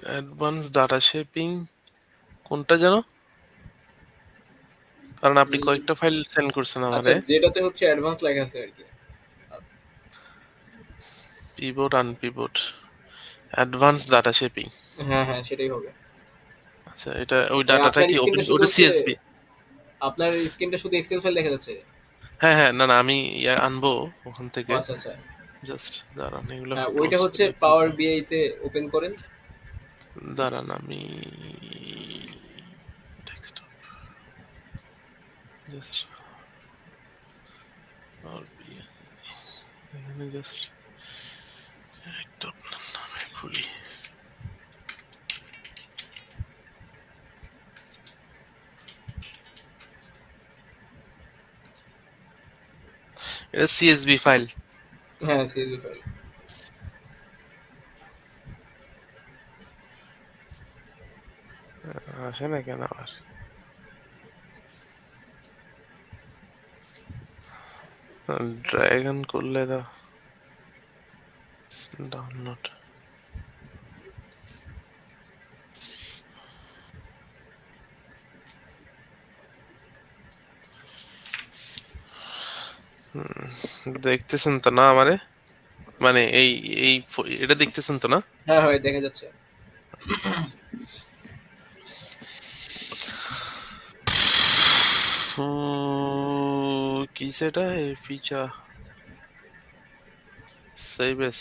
Advance data shaping কোনটা যেন? কারণ আপনি কয়েকটা ফাইল সেন্ড করছেন আচ্ছা, আমারে। যেটাতে হচ্ছে অ্যাডভান্স লেখা আছে আর কি। Pivot unpivot advance data shaping. হ্যাঁ হ্যাঁ, সেটাই হবে। আচ্ছা, এটা ওই ভাই ডাটাটা আপনার কি ওপেন? স্ক্রিনটা শুধু ওটা হচ্ছে, সিএসভি? আপনার স্ক্রিনটা শুধু এক্সেল ফাইল দেখা যাচ্ছে। হ্যাঁ হ্যাঁ, না না, আমি আনবো ওখান ও থেকে। আচ্ছা আচ্ছা। জাস্ট দাঁড়ান, এগুলো হ্যাঁ, ওইটা ক্লোজ হচ্ছে করে পাওয়ার ফেলতে। বিআই তে ওপেন করেন। দাঁড়ান, আমি ডেস্কটপ জাস্ট এখানে জাস্ট একটা আপনার নামে খুলি। এটা সিএসভি ফাইল। হ্যাঁ, সিএসভি ফাইল। আসে না কেন আবার? ড্রাগন করলে তো ডাউনলোড। দেখতেছেন তো না আমারে? মানে এই এটা দেখতেছেন তো না? হ্যাঁ হয়, দেখা যাচ্ছে। কি সেটা ফিচার সেভেস?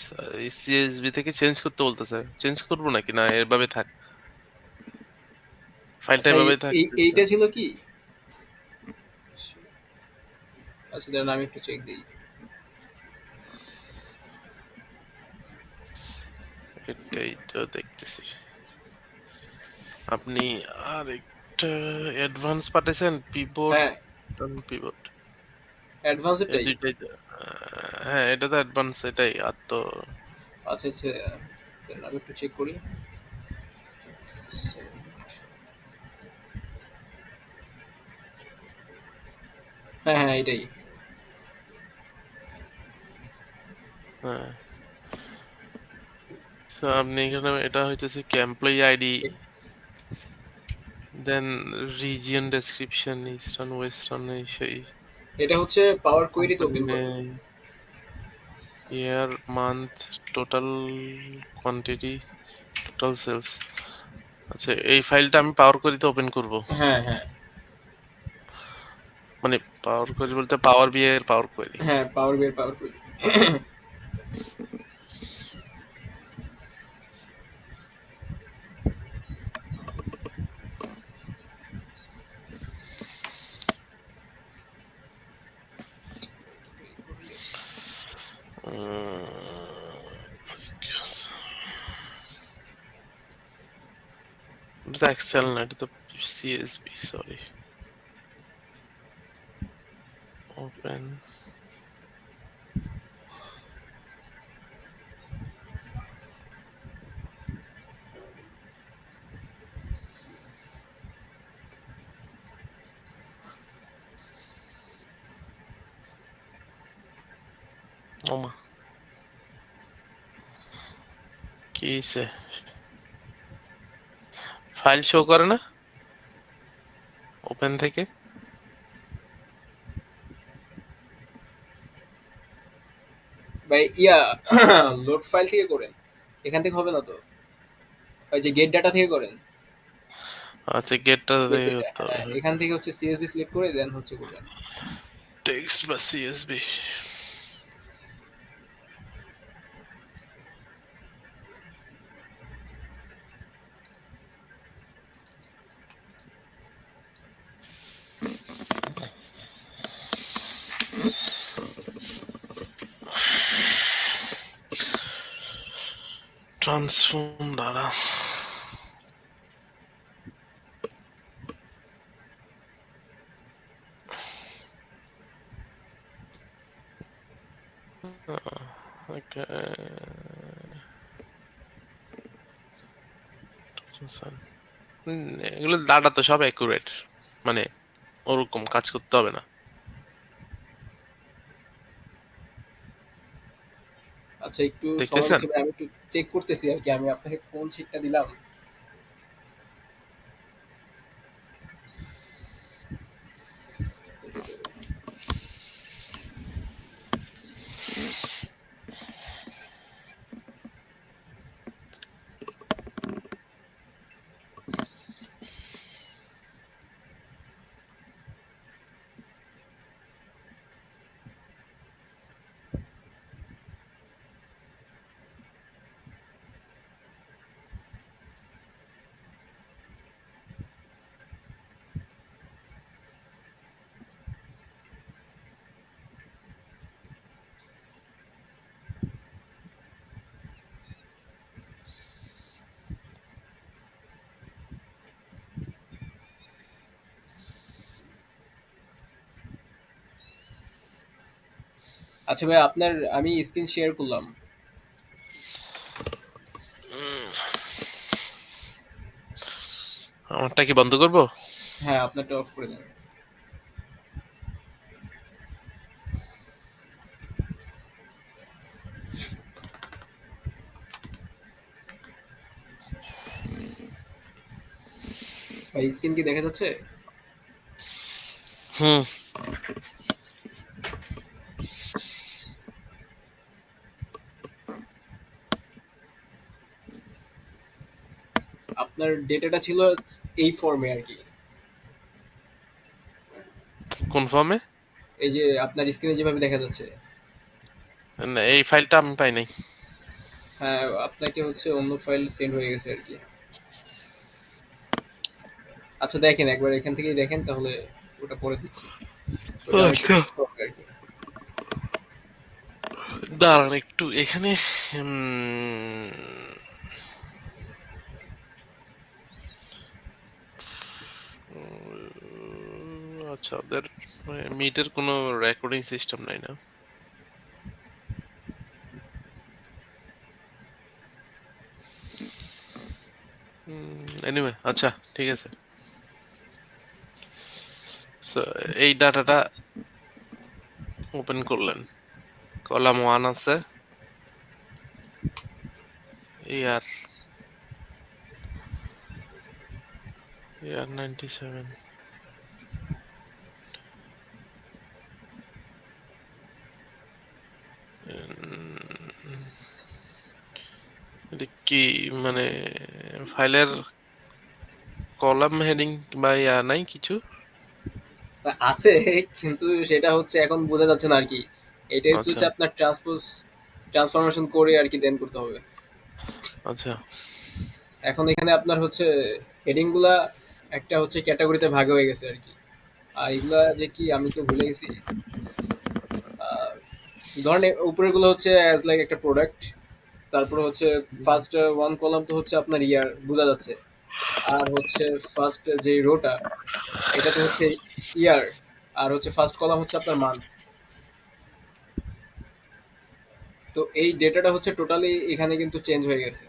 সিএসবি থেকে চেঞ্জ করতে বলতেছে। চেঞ্জ করবো নাকি না এভাবে থাক? ফাইলটা আচ্ছা, এভাবে থাক। এইটা ছিল কি? আচ্ছা দাঁড়ান, আমি একটু চেক দিই। এটাই তো দেখতেছি। আপনি আর একটা অ্যাডভান্স পাঠাইছেন, পিভট হ্যাঁ, পিভট। এই অ্যাডভান্সেরটাই। দুইটাই তো, হ্যাঁ এটা তো অ্যাডভান্স, এটাই আর তো। আচ্ছা আচ্ছা, দাঁড়ান, আমি একটু চেক করি। হ্যাঁ হ্যাঁ, এটাই। হ্যাঁ, তো আপনি এখানে এটা হইতেছে কি employee ID, then region description, eastern western, এই সেই এটা হচ্ছে পাওয়ার কোয়েরিতে কোম্পানি ওপেন করবেন। Name, year, month, total quantity, total sales. আচ্ছা, এই ফাইলটা আমি পাওয়ার কোয়েরিতে ওপেন করব? হ্যাঁ হ্যাঁ মানে পাওয়ার কোয়েরি বলতে পাওয়ার বিআই এর পাওয়ার কোয়েরি। হ্যাঁ, পাওয়ার বিআই পাওয়ার কোয়েরি। এটা তো এক্সেল না, এটা তো সিএসবি, সরি। ওপেন। ওমা, কি হইছে? ফাইল শো করে না ওপেন থেকে? ভাই লোড ফাইল থেকে করেন, এখান থেকে হবে না তো। ওই যে গেট ডাটা থেকে করেন। আচ্ছা, গেটটা গেট দেখে ডেটা, করতে হবে। হ্যাঁ, এখান থেকে হচ্ছে সিএসবি সিলেক্ট করে দেন হচ্ছে করবেন। টেক্সট বা সিএসবি। ট্রান্সফর্ম দ্বারা ওকে। এগুলো ডাটা তো সব অ্যাকুরেট, মানে ওরকম কাজ করতে হবে না। আচ্ছা, একটু সময় দেখতেছেন? নিচ্ছে ভাই, আমি একটু চেক করতেছি আর কি। আমি আপনাকে কোন শীটটা দিলাম। আচ্ছা ভাই, আপনার আমি স্ক্রিন শেয়ার করলাম। আমারটা কি বন্ধ করবো? হ্যাঁ, আপনারটা অফ করে দেন। ভাই স্ক্রিন কি দেখা যাচ্ছে? হুম। আপনার ডেটাটা ছিল এই ফর্মে আর কি। কোন ফর্মে? এই যে আপনার স্ক্রিনে যেভাবে দেখা যাচ্ছে। না, এই ফাইলটা আমি পাই নাই। হ্যাঁ, আপনাকে হচ্ছে অন্য ফাইল সেন্ড হয়ে গেছে আর কি। আচ্ছা দেখেন, একবার এখান থেকেই দেখেন তাহলে। ওটা পরে দিচ্ছি। ওটা অনেক আচ্ছা, হবে আর কি। দাঁড়ান একটু এখানে। উম, আচ্ছা, ওদের মিটের কোনো রেকর্ডিং সিস্টেম নাই না? এনিওয়ে, আচ্ছা, ঠিক আছে। So, এই ডাটাটা ওপেন করলেন, কলাম ওয়ান আছে, ইয়ার ইয়ার 97। এটা কি মানে ফাইলের কলাম হেডিং বা ইয়া নাই কিছু? তা আছে, কিন্তু সেটা হচ্ছে এখন বোঝা যাচ্ছে না আর কি। এটাই আচ্ছা, হচ্ছে আপনার ট্রান্সফরমেশন করে আর কি দেন করতে হবে। আচ্ছা। এখন এখানে আপনার হচ্ছে হেডিং গুলা একটা হচ্ছে ক্যাটাগরিতে ভাগ হয়ে গেছে আর কি। আর এগুলা যে কি আমি তো ভুলে গেছি। আহ, ধরেন উপরের গুলো হচ্ছে অ্যাজ লাইক একটা প্রোডাক্ট। তারপরে হচ্ছে ফার্স্ট ওয়ান কলাম তো হচ্ছে আপনার ইয়ার বোঝা যাচ্ছে। আর হচ্ছে ফার্স্ট যে রোটা, এটাতে হচ্ছে ইয়ার। আর হচ্ছে ফার্স্ট কলাম হচ্ছে আপনার মান্থ। তো এই ডেটাটা হচ্ছে টোটালি এখানে কিন্তু চেঞ্জ হয়ে গেছে।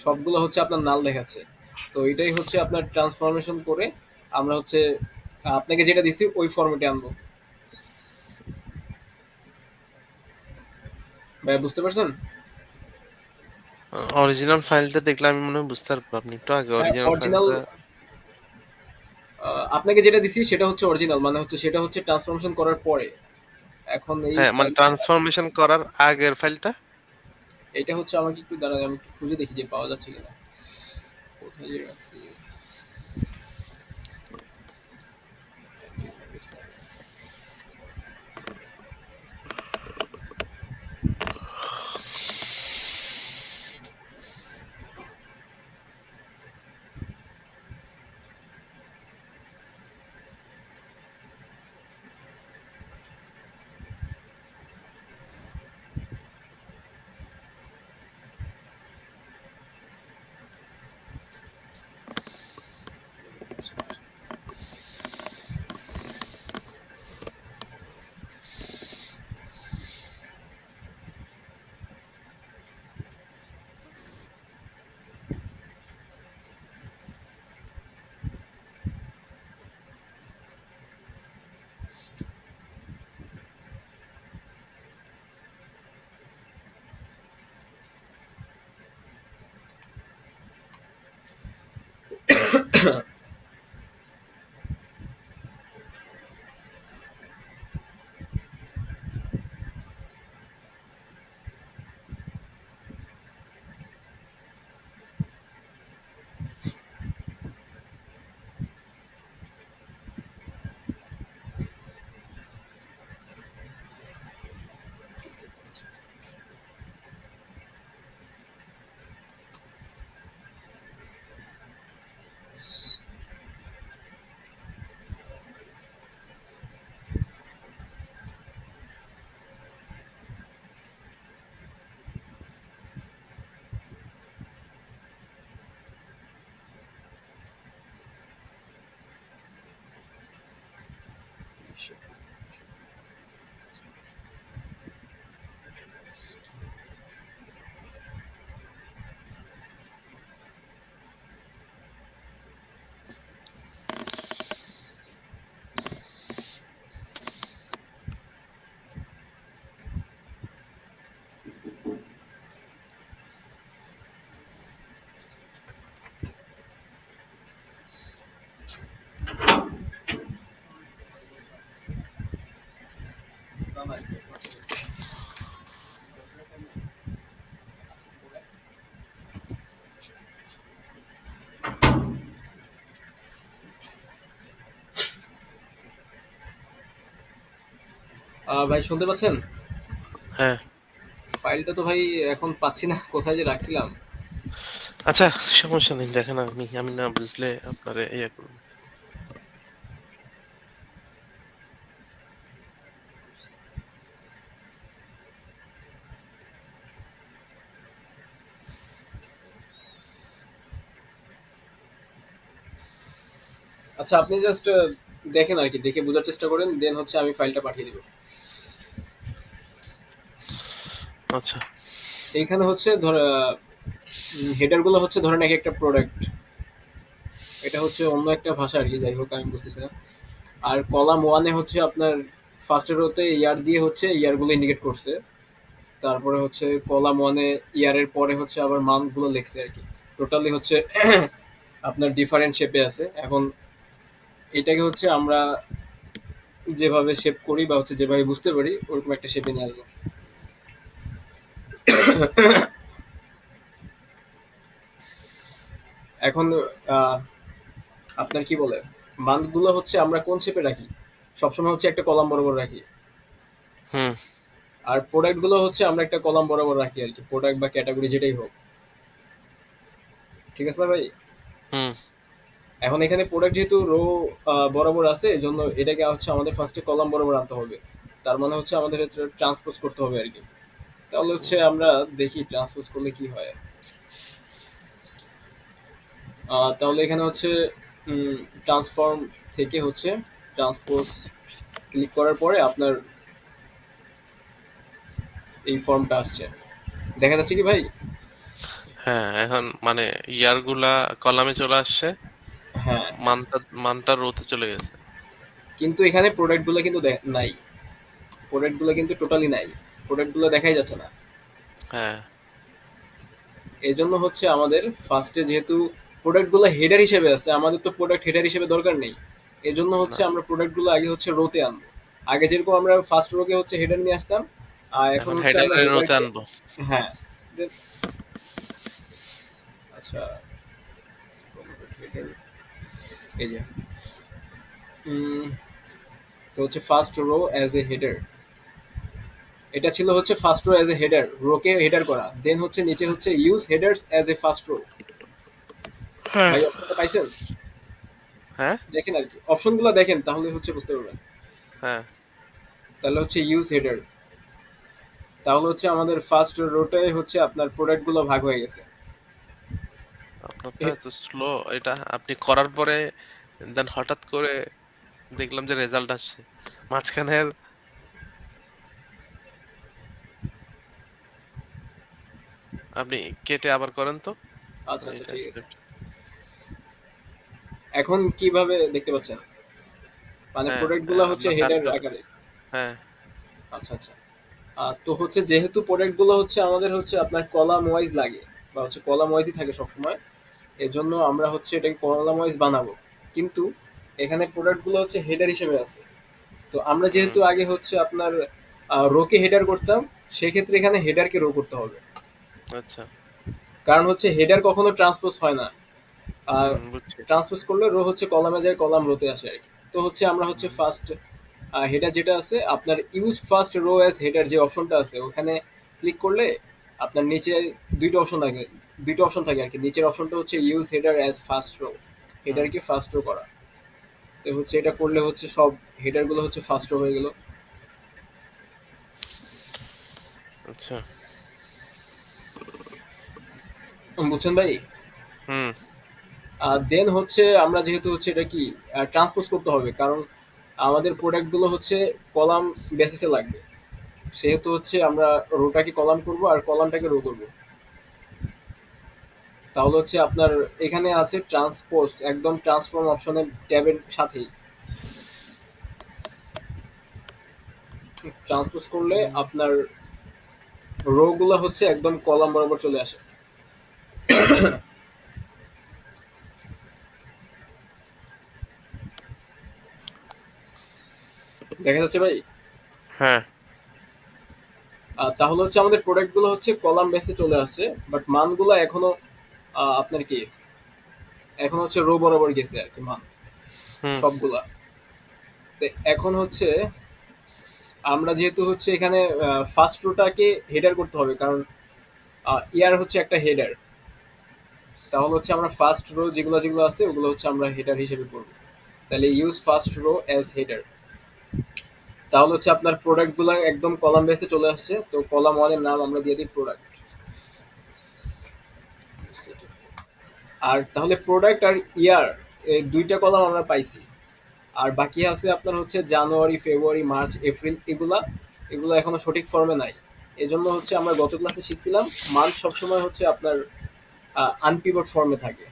সবগুলো হচ্ছে আপনার নাল দেখাচ্ছে। তো এটাই হচ্ছে আপনার ট্রান্সফরমেশন করে আমরা হচ্ছে আপনাকে যেটা দিছি ওই ফরম্যাটে আনবো। ভাই বুঝতে পারছেন? অরিজিনাল ফাইলটা দেখলে আমি মনে হয় বুঝতে পারবো। আপনি একটু আগে হ্যাঁ, অরিজিনাল অরিজিনাল। ফাইলটা। আপনাকে যেটা দিছি সেটা হচ্ছে অরিজিনাল, মানে হচ্ছে সেটা হচ্ছে ট্রান্সফরমেশন করার পরে। এখন এই হ্যাঁ, মানে ফাইলটা ট্রান্সফরমেশন করার আগের ফাইলটা। এটা হচ্ছে আমাকে একটু দাঁড়ান, আমি একটু খুঁজে দেখি যে পাওয়া যাচ্ছে কিনা। কোথায় যে রাখছি। ভাই শুনতে পাচ্ছেন? হ্যাঁ। ফাইলটা তো ভাই এখন পাচ্ছি না, কোথায় যে রাখছিলাম। আচ্ছা, সমস্যা নেই। দেখেন, আমি আমি না বুঝলে আপনারে ইয়ে করব। আচ্ছা, আপনি জাস্ট দেখেন আর কি, দেখে বোঝার চেষ্টা করেন, দেন হচ্ছে আমি ফাইলটা পাঠিয়ে দিব। আচ্ছা। এইখানে হচ্ছে ধর হেডার গুলো হচ্ছে ধরেন এক একটা প্রোডাক্ট, এটা হচ্ছে অন্য একটা ভাষা আর কি, যাই হোক আমি বুঝতেছি না। আর কলাম ওয়ানে হচ্ছে আপনার ফার্স্টের হতে ইয়ার দিয়ে হচ্ছে ইয়ারগুলো ইন্ডিকেট করছে, তারপরে হচ্ছে কলাম ওয়ানে ইয়ারের পরে হচ্ছে আবার মানগুলো লিখছে আর কি। টোটালি হচ্ছে আপনার ডিফারেন্ট শেপে আছে। এখন এটাকে হচ্ছে আমরা যেভাবে শেপ করি বা হচ্ছে যেভাবে বুঝতে পারি ওরকম একটা শেপে নিয়ে আসবো। এখন আহ, আপনার কি বলে, মানগুলো হচ্ছে আমরা কোন শেপে রাখি? সবসময় হচ্ছে একটা কলাম বরাবর রাখি। হুম। আর প্রোডাক্ট গুলো হচ্ছে আমরা একটা কলাম বরাবর রাখি আর কি, প্রোডাক্ট বা ক্যাটাগরি যেটাই হোক। ঠিক আছে না ভাই? হুম। এখন এখানে প্রোডাক্ট যেহেতু রো বরাবর আছে, এই জন্য এটাকে হচ্ছে আমাদের ফার্স্টে কলাম বরাবর আনতে হবে। তার মানে হচ্ছে আমাদের হচ্ছে ট্রান্সপোজ করতে হবে আর কি। তাহলে হচ্ছে আমরা দেখি ট্রান্সপোজ করলে কি হয়। তাহলে এখানে হচ্ছে ট্রান্সফর্ম থেকে হচ্ছে ট্রান্সপোজ ক্লিক করার পরে আপনার এই ফর্মটা আসছে, দেখা যাচ্ছে কি ভাই? হ্যাঁ, এখন মানে ইয়ার গুলা কলামে চলে আসছে, হ্যাঁ, মানটা মানটা রোতে চলে গেছে। কিন্তু এখানে প্রোডাক্টগুলো কিন্তু নাই। প্রোডাক্টগুলো কিন্তু টোটালি নাই, প্রোডাক্টগুলো দেখাই যাচ্ছে না। হ্যাঁ। এই জন্য হচ্ছে আমাদের ফার্স্টে যেহেতু প্রোডাক্টগুলো হেডার হিসেবে আছে, আমাদের তো প্রোডাক্ট হেডার হিসেবে দরকার নেই। এই জন্য না, হচ্ছে আমরা প্রোডাক্টগুলো আগে হচ্ছে রোতে আনবো। আগে যেরকম আমরা ফার্স্ট রোকে হচ্ছে হেডার নিয়ে আসতাম, আর এখন এখন হচ্ছে আমরা হেডারের রোতে হেডারকে। আনবো। হ্যাঁ। then- আচ্ছা, header, এই যে উম, তো হচ্ছে first row as a header, এটা ছিল হচ্ছে first row as a header, রোকে হেডার করা। দেন হচ্ছে নিচে হচ্ছে use headers as a first row. হ্যাঁ। ভাই অপশনটা পাইছেন? হ্যাঁ। দেখেন আর কি, অপশনগুলো দেখেন তাহলে হচ্ছে বুঝতে পারবেন। হ্যাঁ। তাহলে হচ্ছে ইউজ হেডার, তাহলে হচ্ছে আমাদের ফার্স্ট রোটাই হচ্ছে আপনার প্রোডাক্ট গুলো ভাগ হয়ে গেছে। আপনারটা এত স্লো। এটা আপনি করার পরে দেন হঠাৎ করে দেখলাম যে রেজাল্ট আসছে মাঝখানের। আপনি কেটে আবার করেন তো আচ্ছা আচ্ছা, এটা ঠিক আছে। স্ক্রিপ্ট। এখন কিভাবে দেখতে পাচ্ছেন? মানে হ্যাঁ, প্রোডাক্ট গুলো হচ্ছে আপনার কাজ হেডার করে। আকারে। হ্যাঁ। আচ্ছা আচ্ছা। তো হচ্ছে যেহেতু প্রোডাক্ট গুলো হচ্ছে আমাদের হচ্ছে আপনার কলাম ওয়াইজ লাগে, বা হচ্ছে কলাম ওয়াইজই থাকে সবসময়, এজন্য আমরা হচ্ছে এটাকে কলাম ওয়াইজ বানাবো। কিন্তু এখানে প্রোডাক্ট গুলো হচ্ছে হেডার হিসেবে আছে। তো আমরা হুম। যেহেতু আগে হচ্ছে আপনার রোকে হেডার করতাম, সেক্ষেত্রে এখানে হেডারকে রো করতে হবে। আচ্ছা। কারণ হচ্ছে হেডার কখনো ট্রান্সপোজ হয় না। আর হুম, বুঝছি। ট্রান্সপোজ করলে রো হচ্ছে কলামে যায়, কলাম রোতে আসে আর কি। তো হচ্ছে আমরা হচ্ছে হুম। ফার্স্ট হেডার যেটা আছে আপনার use first row as header, যে অপশনটা আছে ওখানে ক্লিক করলে আপনার নিচে দুইটা অপশন থাকে, দুইটা অপশন থাকে আর কি। নিচের অপশনটা হচ্ছে use header as first row, হুম। হেডারকে ফার্স্ট রো করা। তো হচ্ছে এটা করলে হচ্ছে সব হেডার গুলো হচ্ছে ফার্স্ট রো হয়ে গেল। আচ্ছা। বুঝছেন ভাই? হুম। দেন হচ্ছে আমরা যেহেতু হচ্ছে এটা কি ট্রান্সপোজ করতে হবে, কারণ আমাদের প্রোডাক্টগুলো হচ্ছে কলাম বেসিসে লাগবে, সেহেতু হচ্ছে আমরা রোটাকে কলাম করব আর কলামটাকে রো করব। তাহলে হচ্ছে আপনার এখানে আছে ট্রান্সপোজ, একদম ট্রান্সফর্ম অপশনের ট্যাবের সাথেই ট্রান্সপোজ করলে হুম। আপনার রো গুলো হচ্ছে একদম কলাম বরাবর চলে আসে। দেখা যাচ্ছে ভাই? হ্যাঁ। তাহলে হচ্ছে আমাদের প্রোডাক্টগুলো হচ্ছে কলাম বেসে চলে আসছে, বাট মানগুলো এখনো আপনার কি এখন হচ্ছে রো বরাবর গেছে আর কি মান হুম। সবগুলা। তো এখন হচ্ছে আমরা যেহেতু হচ্ছে এখানে ফার্স্ট রোটাকে হেডার করতে হবে, কারণ ইয়ার হচ্ছে একটা হেডার। তাহলে হচ্ছে আমরা ফার্স্ট রো যেগুলো যেগুলো আছে ওগুলো হচ্ছে আমরা হেডার হিসেবে করব। তাহলে use first row as header. তাহলে হচ্ছে আপনার প্রোডাক্ট গুলো একদম কলাম বেসে চলে আসছে, তো কলাম ওয়ানের নাম আমরা দিয়ে দিই প্রোডাক্ট। আর তাহলে প্রোডাক্ট আর ইয়ার এই দুইটা কলাম আমরা পাইছি। আর বাকি আছে আপনার হচ্ছে জানুয়ারি, ফেব্রুয়ারি, মার্চ, এপ্রিল, এগুলা এগুলো এখনো সঠিক ফর্মে নাই। এজন্য হচ্ছে আমরা গত ক্লাসে শিখছিলাম মান্থ সবসময় হচ্ছে আপনার আনপিভট ফর্মে থাকে।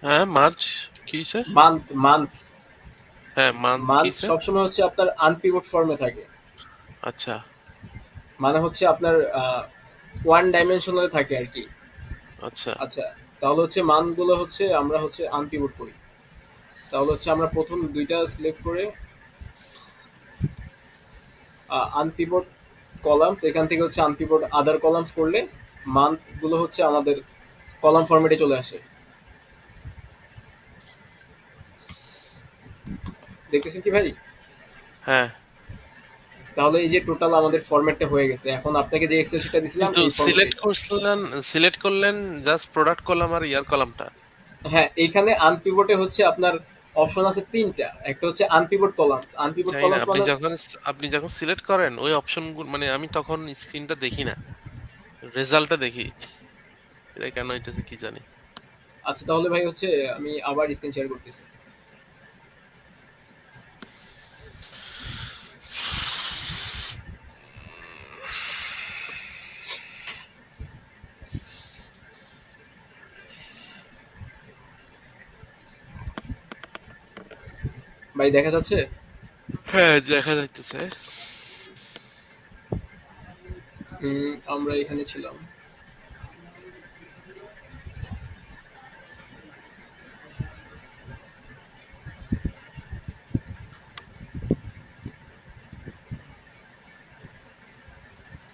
হ্যাঁ, মার্চ কিসে? মান্থ মান্থ হ্যাঁ, মান্থ মান্থ কিসে? সবসময় হচ্ছে আপনার আনপিভট ফর্মে থাকে। আচ্ছা। মানে হচ্ছে আপনার ওয়ান ডাইমেনশনালে থাকে আর কি। আচ্ছা। আচ্ছা, তাহলে হচ্ছে মানগুলো হচ্ছে আমরা হচ্ছে আনপিভট করি। তাহলে হচ্ছে আমরা প্রথম দুইটা সিলেক্ট করে আনপিভট কলামস, এখান থেকে হচ্ছে আনপিভট আদার কলামস করলে মান্থ গুলো হচ্ছে আমাদের কলাম ফরম্যাটে চলে আসে। দেখতেছেন কি ভাই? হ্যাঁ, তাহলে এই যে টোটাল আমাদের ফরম্যাটটা হয়ে গেছে, এখন আপনাকে যে এক্সেল শিটটা দিছিলাম কিন্তু এই ফরম্যাটে। সিলেক্ট করলেন জাস্ট প্রোডাক্ট কলাম আর ইয়ার কলামটা। হ্যাঁ, এইখানে আনপিভটে হচ্ছে আপনার অপশন আছে তিনটা। একটা হচ্ছে আনপিভট কলামস। আনপিভট জানি না, কলামস মানে আপনি যখন সিলেক্ট করেন ওই অপশনগুলো, মানে আমি তখন স্ক্রিনটা দেখি না, রেজাল্টটা দেখি। এটা কেন হইতেছে কি জানি। আচ্ছা, তাহলে ভাই হচ্ছে আমি আবার স্ক্রিন শেয়ার করতেছি। ভাই দেখা যাচ্ছে? হ্যাঁ, দেখা যাইতেছে। আমরা এখানে ছিলাম।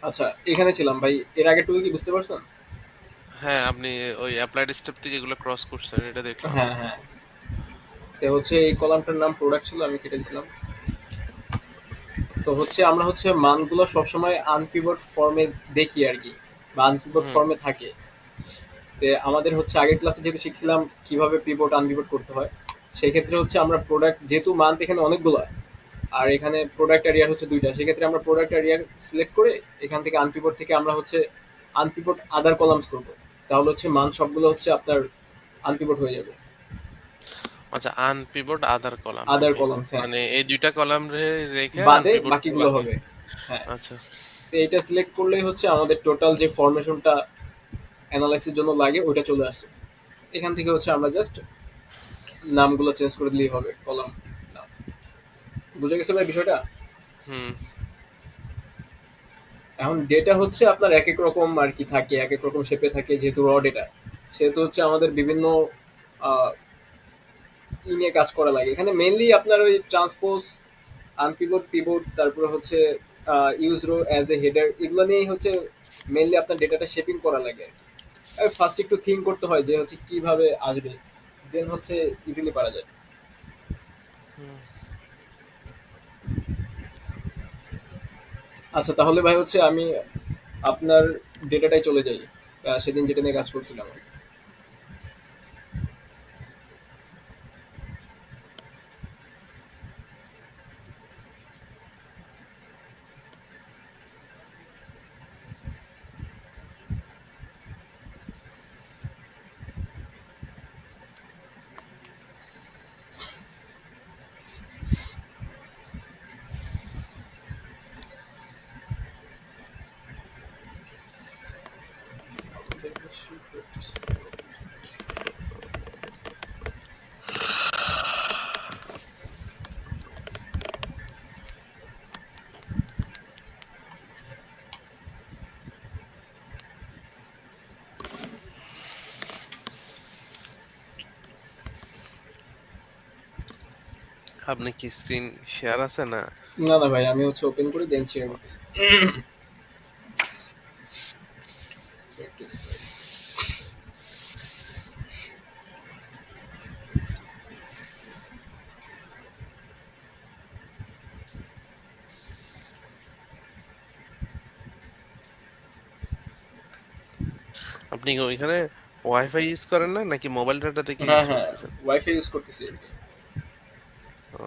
আচ্ছা, এখানে ছিলাম ভাই। এর আগেরটুকু কি বুঝতে পারছেন? হ্যাঁ, আপনি ওই অ্যাপ্লাইড স্টেপ থেকে এগুলো ক্রস করছেন, এটা দেখলাম। হ্যাঁ, হ্যাঁ। তো হচ্ছে এই কলামটার নাম প্রোডাক্ট ছিল, আমি কেটে দিছিলাম। তো হচ্ছে আমরা হচ্ছে মানগুলো সবসময় আনপিভট ফর্মে দেখি আর কি, বা আনপিভট হুম। ফর্মে থাকে। তো আমাদের হচ্ছে আগের ক্লাসে যেহেতু শিখছিলাম কিভাবে পিভট আনপিভট করতে হয়, সেই ক্ষেত্রে হচ্ছে আমরা প্রোডাক্ট যেহেতু মান্থ এখানে অনেকগুলো, আর এখানে প্রোডাক্ট আর ইয়ার হচ্ছে দুইটা, সেক্ষেত্রে আমরা প্রোডাক্ট আর ইয়ার সিলেক্ট করে এখান থেকে আনপিভট থেকে আমরা হচ্ছে আনপিভট আদার কলামস করব। তাহলে হচ্ছে মান সবগুলো হচ্ছে আপনার আনপিভট হয়ে যাবে। আচ্ছা, আনপিভট আদার কলাম, আদার ওকে। কলামস, হ্যাঁ। মানে এই দুইটা কলাম রেখে বাদে আনপিভট বাকিগুলো বাকি। হবে। হ্যাঁ। আচ্ছা। তো এইটা সিলেক্ট করলেই হচ্ছে আমাদের টোটাল যে ফরমেশনটা অ্যানালাইসিসের জন্য লাগে ওইটা চলে আসে। এখান থেকে হচ্ছে আমরা জাস্ট নামগুলো চেঞ্জ করে দিলেই হবে, কলাম নাম। বুঝে গেছে ভাই বিষয়টা? হুম। এখন ডেটা হচ্ছে আপনার এক এক রকম আর কি থাকে, এক এক রকম শেপে থাকে, যেহেতু র ডেটা, সেহেতু হচ্ছে আমাদের বিভিন্ন আহ, ই নিয়ে কাজ করা লাগে। এখানে মেইনলি আপনার ওই ট্রান্সপোজ, আনপিভট, পিভট, তারপরে হচ্ছে use rho as a header, এগুলো নিয়েই হচ্ছে মেইনলি আপনার ডেটাটা শেপিং করা লাগে আর কি। ফার্স্ট একটু থিঙ্ক করতে হয় যে হচ্ছে কিভাবে আসবে, দেন হচ্ছে ইজিলি পারা যায়। হুম। আচ্ছা, তাহলে ভাই হচ্ছে আমি আপনার ডেটাটাই চলে যাই, সেদিন যেটা নিয়ে কাজ করছিলাম। আপনি কি স্ক্রিন শেয়ার আছে না? না না ভাই, আমি হচ্ছে ওপেন করে দেন শেয়ার করতেছি। আপনি কি ওইখানে ওয়াইফাই ইউজ করেন না নাকি মোবাইল ডাটা থেকে হ্যাঁ, ইউজ হ্যাঁ। করতেছেন? ওয়াইফাই ইউজ করতেছি আরকি। ও,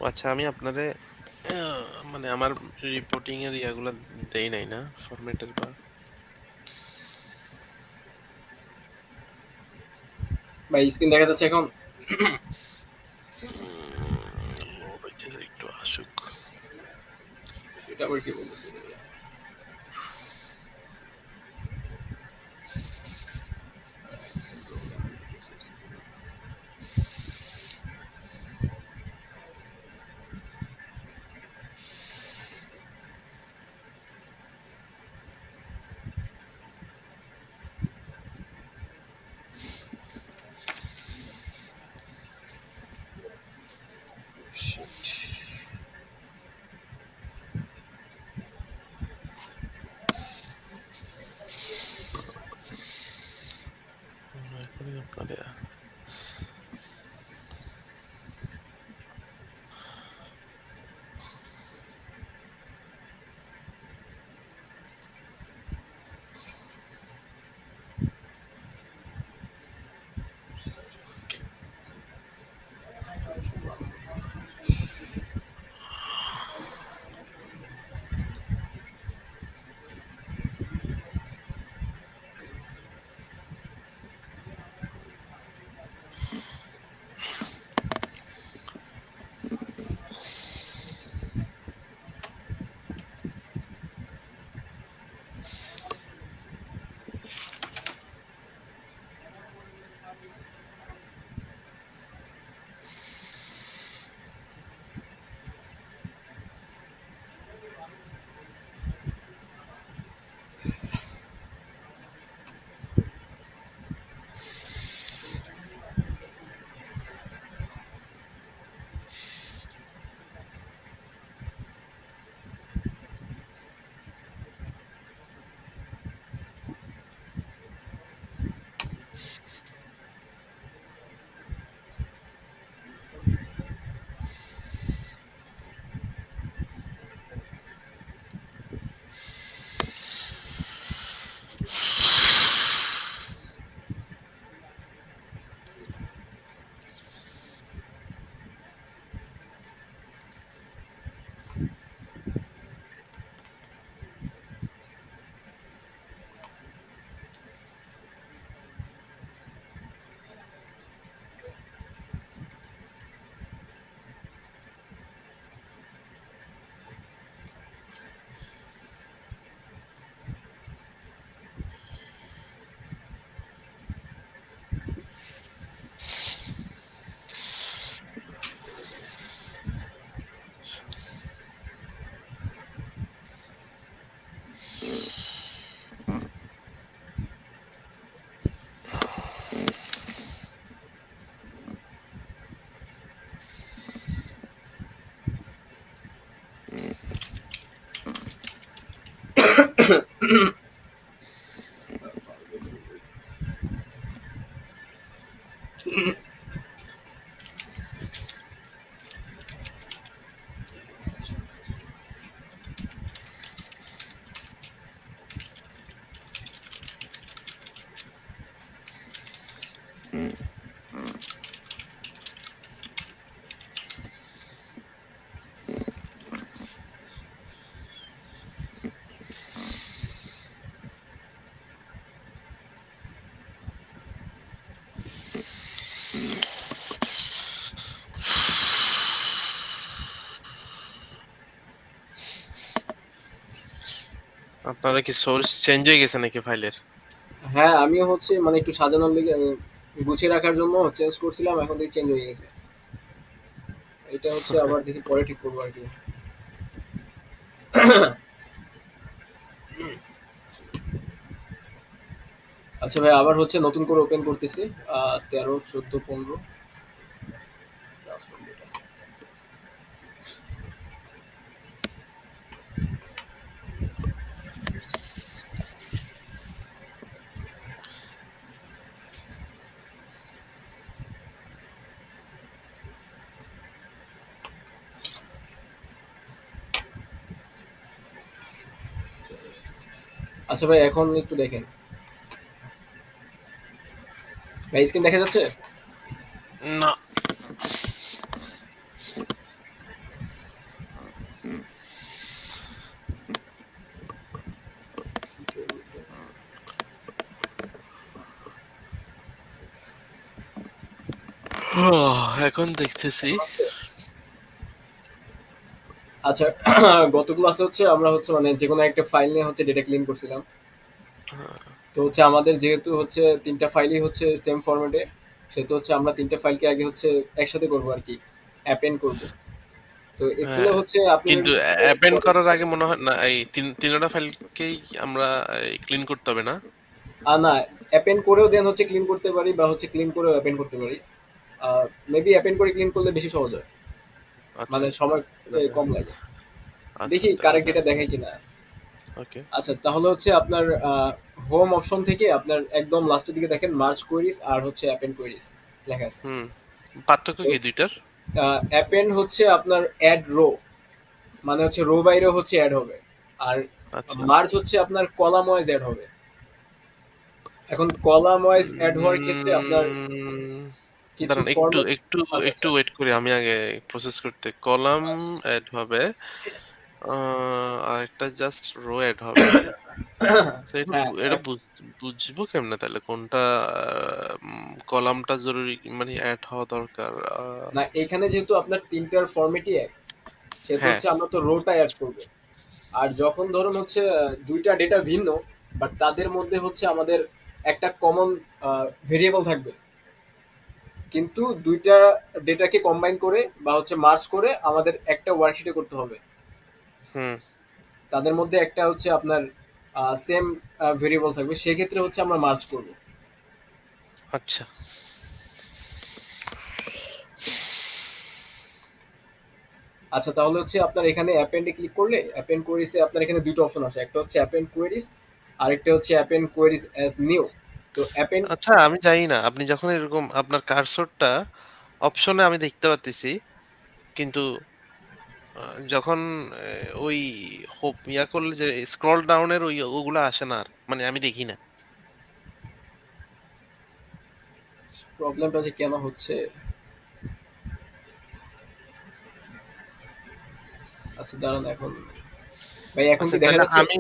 আচ্ছা আমি আপনারে মানে আমার রিপোর্টিং এর ইয়াগুলা দেই নাই না, ফরম্যাটের বা ভাই স্ক্রিন দেখা যাচ্ছে এখন? লোড হইতেছে, একটু আসুক। এটা আবার কি বলতেছে ভাইয়া? শিট! এখনই আপনারে আপনারা কি সোর্স চেঞ্জ হয়ে গেছে নাকি ফাইলের? হ্যাঁ, আমিও হচ্ছে মানে একটু সাজানোর লিগে গুছিয়ে রাখার জন্য চেঞ্জ করছিলাম, এখন দেখি চেঞ্জ হয়ে গেছে। এটা হচ্ছে আবার দেখি পরে ঠিক করবো আরকি। আচ্ছা ভাই, আবার হচ্ছে নতুন করে ওপেন করতেছি। 13, 14, 15 ট্রান্সফার ডেটা। আচ্ছা ভাই, এখন একটু দেখেন। ভাই স্ক্রিন দেখা যাচ্ছে? না। এখন দেখতেছি। এখন হচ্ছে আচ্ছা, গত ক্লাসে হচ্ছে আমরা হচ্ছে মানে যে কোনো একটা ফাইল নিয়ে হচ্ছে ডেটা ক্লিন করছিলাম। তো হচ্ছে আমাদের যেহেতু হচ্ছে 3টা ফাইলই হচ্ছে সেম ফরম্যাটে, সেহেতু হচ্ছে আমরা 3টা ফাইলকে আগে হচ্ছে একসাথে করবো আর কি, অ্যাপেন্ড করব। তো এক্সেলে হ্যাঁ, হচ্ছে আপনি কিন্তু মেবি অ্যাপেন্ড পরে করার আগে মনে হয় না এই তিনটা ফাইলকেই আমরা ক্লিন করতে হবে না? না, অ্যাপেন্ড করেও দেন হচ্ছে ক্লিন করতে পারি, বা হচ্ছে ক্লিন করেও অ্যাপেন্ড করতে পারি। মেবি অ্যাপেন্ড করে ক্লিন করলে বেশি সহজ হয়, আচ্ছা, মানে সময় তাহলে কম লাগে। আচ্ছা দেখি তাহলে কারেক্ট ডেটা দেখায় কিনা। ওকে। আচ্ছা, তাহলে হচ্ছে আপনার হোম অপশন থেকে আপনার একদম লাস্টের দিকে দেখেন মার্জ কোয়েরিজ আর হচ্ছে অ্যাপেন্ড কোয়েরিজ লেখা আছে। হুম, পার্থক্য কি দুইটার? অ্যাপেন্ড হচ্ছে আপনার অ্যাড রো, মানে হচ্ছে রো বাইরে হচ্ছে অ্যাড হবে। আর আচ্ছা। মার্জ হচ্ছে আপনার কলাম ওয়াইজ অ্যাড হবে। এখন কলাম ওয়াইজ অ্যাড হওয়ার ক্ষেত্রে আপনার উম, কিছু দাঁড়ান, একটু ফরম্যাট। একটু আচ্ছা একটু আচ্ছা ওয়েট করি আমি আগে প্রসেস করতে। কলাম আচ্ছা আচ্ছা। অ্যাড হবে, আর একটা জাস্ট রো অ্যাড হবে। তো এটা হ্যাঁ, এটা বুঝবো কেমনে তাহলে কোনটা কলামটা জরুরি মানে অ্যাড হওয়া দরকার? না, এখানে যেহেতু আপনার 3টার ফরম্যাটই এক, সেহেতু হ্যাঁ, হচ্ছে আমরা তো রোটা অ্যাড করব। আর যখন ধরুন হচ্ছে 2টা ডেটা ভিন্ন, বাট তাদের মধ্যে হচ্ছে আমাদের একটা কমন ভেরিয়েবল থাকবে, কিন্তু 2টা ডেটাকে কম্বাইন করে বা হচ্ছে মার্জ করে আমাদের একটা ওয়ার্কশিটে করতে হবে। হুম, তাদের মধ্যে একটা হচ্ছে আপনার সেম ভেরিয়েবল থাকবে, সেক্ষেত্রে হচ্ছে আমরা মার্জ করব। আচ্ছা। আচ্ছা, তাহলে হচ্ছে আপনার এখানে অ্যাপেন্ডে ক্লিক করলে অ্যাপেন্ড কোয়েরিজে আপনার এখানে দুটো অপশন আছে, একটা হচ্ছে অ্যাপেন্ড কোয়েরিজ, আরেকটা হচ্ছে অ্যাপেন্ড কোয়েরিজ অ্যাজ নিউ। তো অ্যাপেন্ড আচ্ছা, আমি জানি না আপনি যখন এরকম আপনার কার্সরটা অপশনে আমি দেখতে পারতেছি, কিন্তু যখন ওই হোপ ইয়া করলে যে স্ক্রল ডাউনের ওগুলা আসে না আর, মানে আমি দেখি না। প্রবলেমটা যে কেন হচ্ছে। আচ্ছা দাঁড়ান, এখন ভাই এখন আচ্ছা কি দেখা তাহলে যাচ্ছে? আমি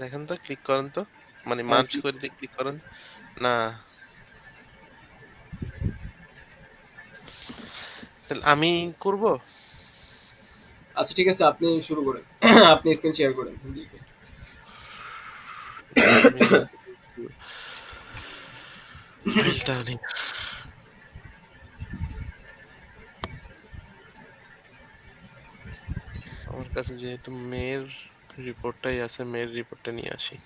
দেখেন তো, ক্লিক করেন তো, মানে হ্যাঁ মার্চ কি, করে দিয়ে ক্লিক করেন। না, তাহলে আমি করব। আচ্ছা ঠিক আছে, আপনি শুরু করেন। আপনি স্ক্রিন শেয়ার করেন দেখি। দাঁড়ান, আমি ফাইলটা আনি। আমার কাছে যেহেতু মেয়ের রিপোর্টটাই আছে, মেয়ের রিপোর্টটা নিয়ে আসি।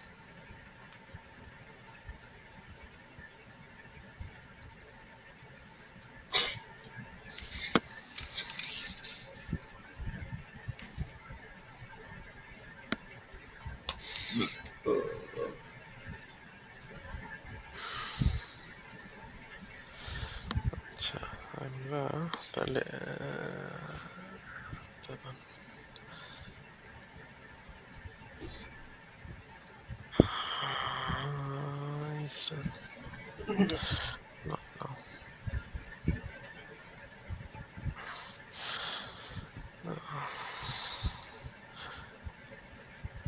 আচ্ছা, আমরা তাহলে দাঁড়ান। না, না,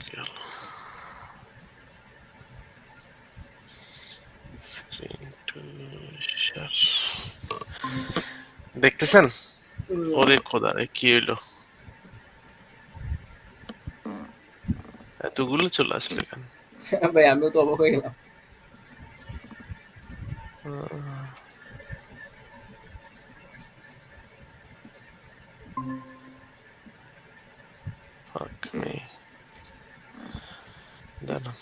কি হলো? স্ক্রিন টু শেয়ার দেখতেছেন? ওরে খোদা রে, কি হইলো? এতগুলো চলে আসলো এখানে। ভাই আমিও তো অবাক হয়ে গেলাম। ফাক মি, দাঁড়ান।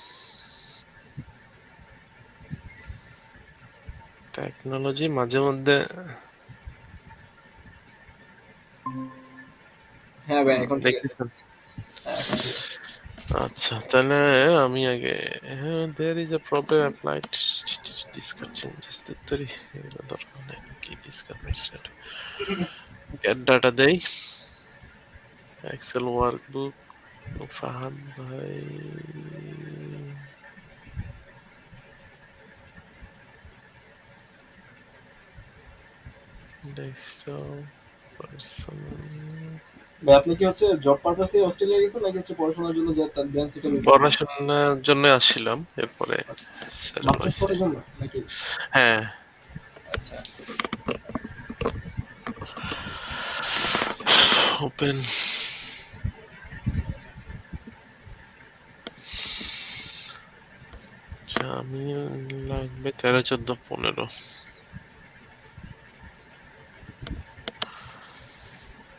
টেকনোলজি মাঝে মধ্যে হ্যাঁ ভাই, এখন ঠিক আছে। দেখতেছেন। হ্যাঁ, এখন ঠিক আছে। আচ্ছা, তাহলে আমি আগে there is a problem applied discard changes ইত্যাদি এগুলো দরকার নেই, কি ডিসকার্ড মেথড গেট ডাটা দেই, এক্সেল ওয়ার্কবুক ফাহাদ ভাই, ডেস্কটপ পার্সোনাল। ভাই আপনি কি হচ্ছে জব পারপাসে অস্ট্রেলিয়া গেছেন নাকি হচ্ছে পড়াশোনার জন্য যে দেন সেটেল হয়েছেন? পড়াশোনার জন্য আসছিলাম, এরপরে সেটেল মাস্টার্স হয়েছে। করার জন্য নাকি? হ্যাঁ। আচ্ছা। ওপেন আমি লাগবে 13, 14, 15,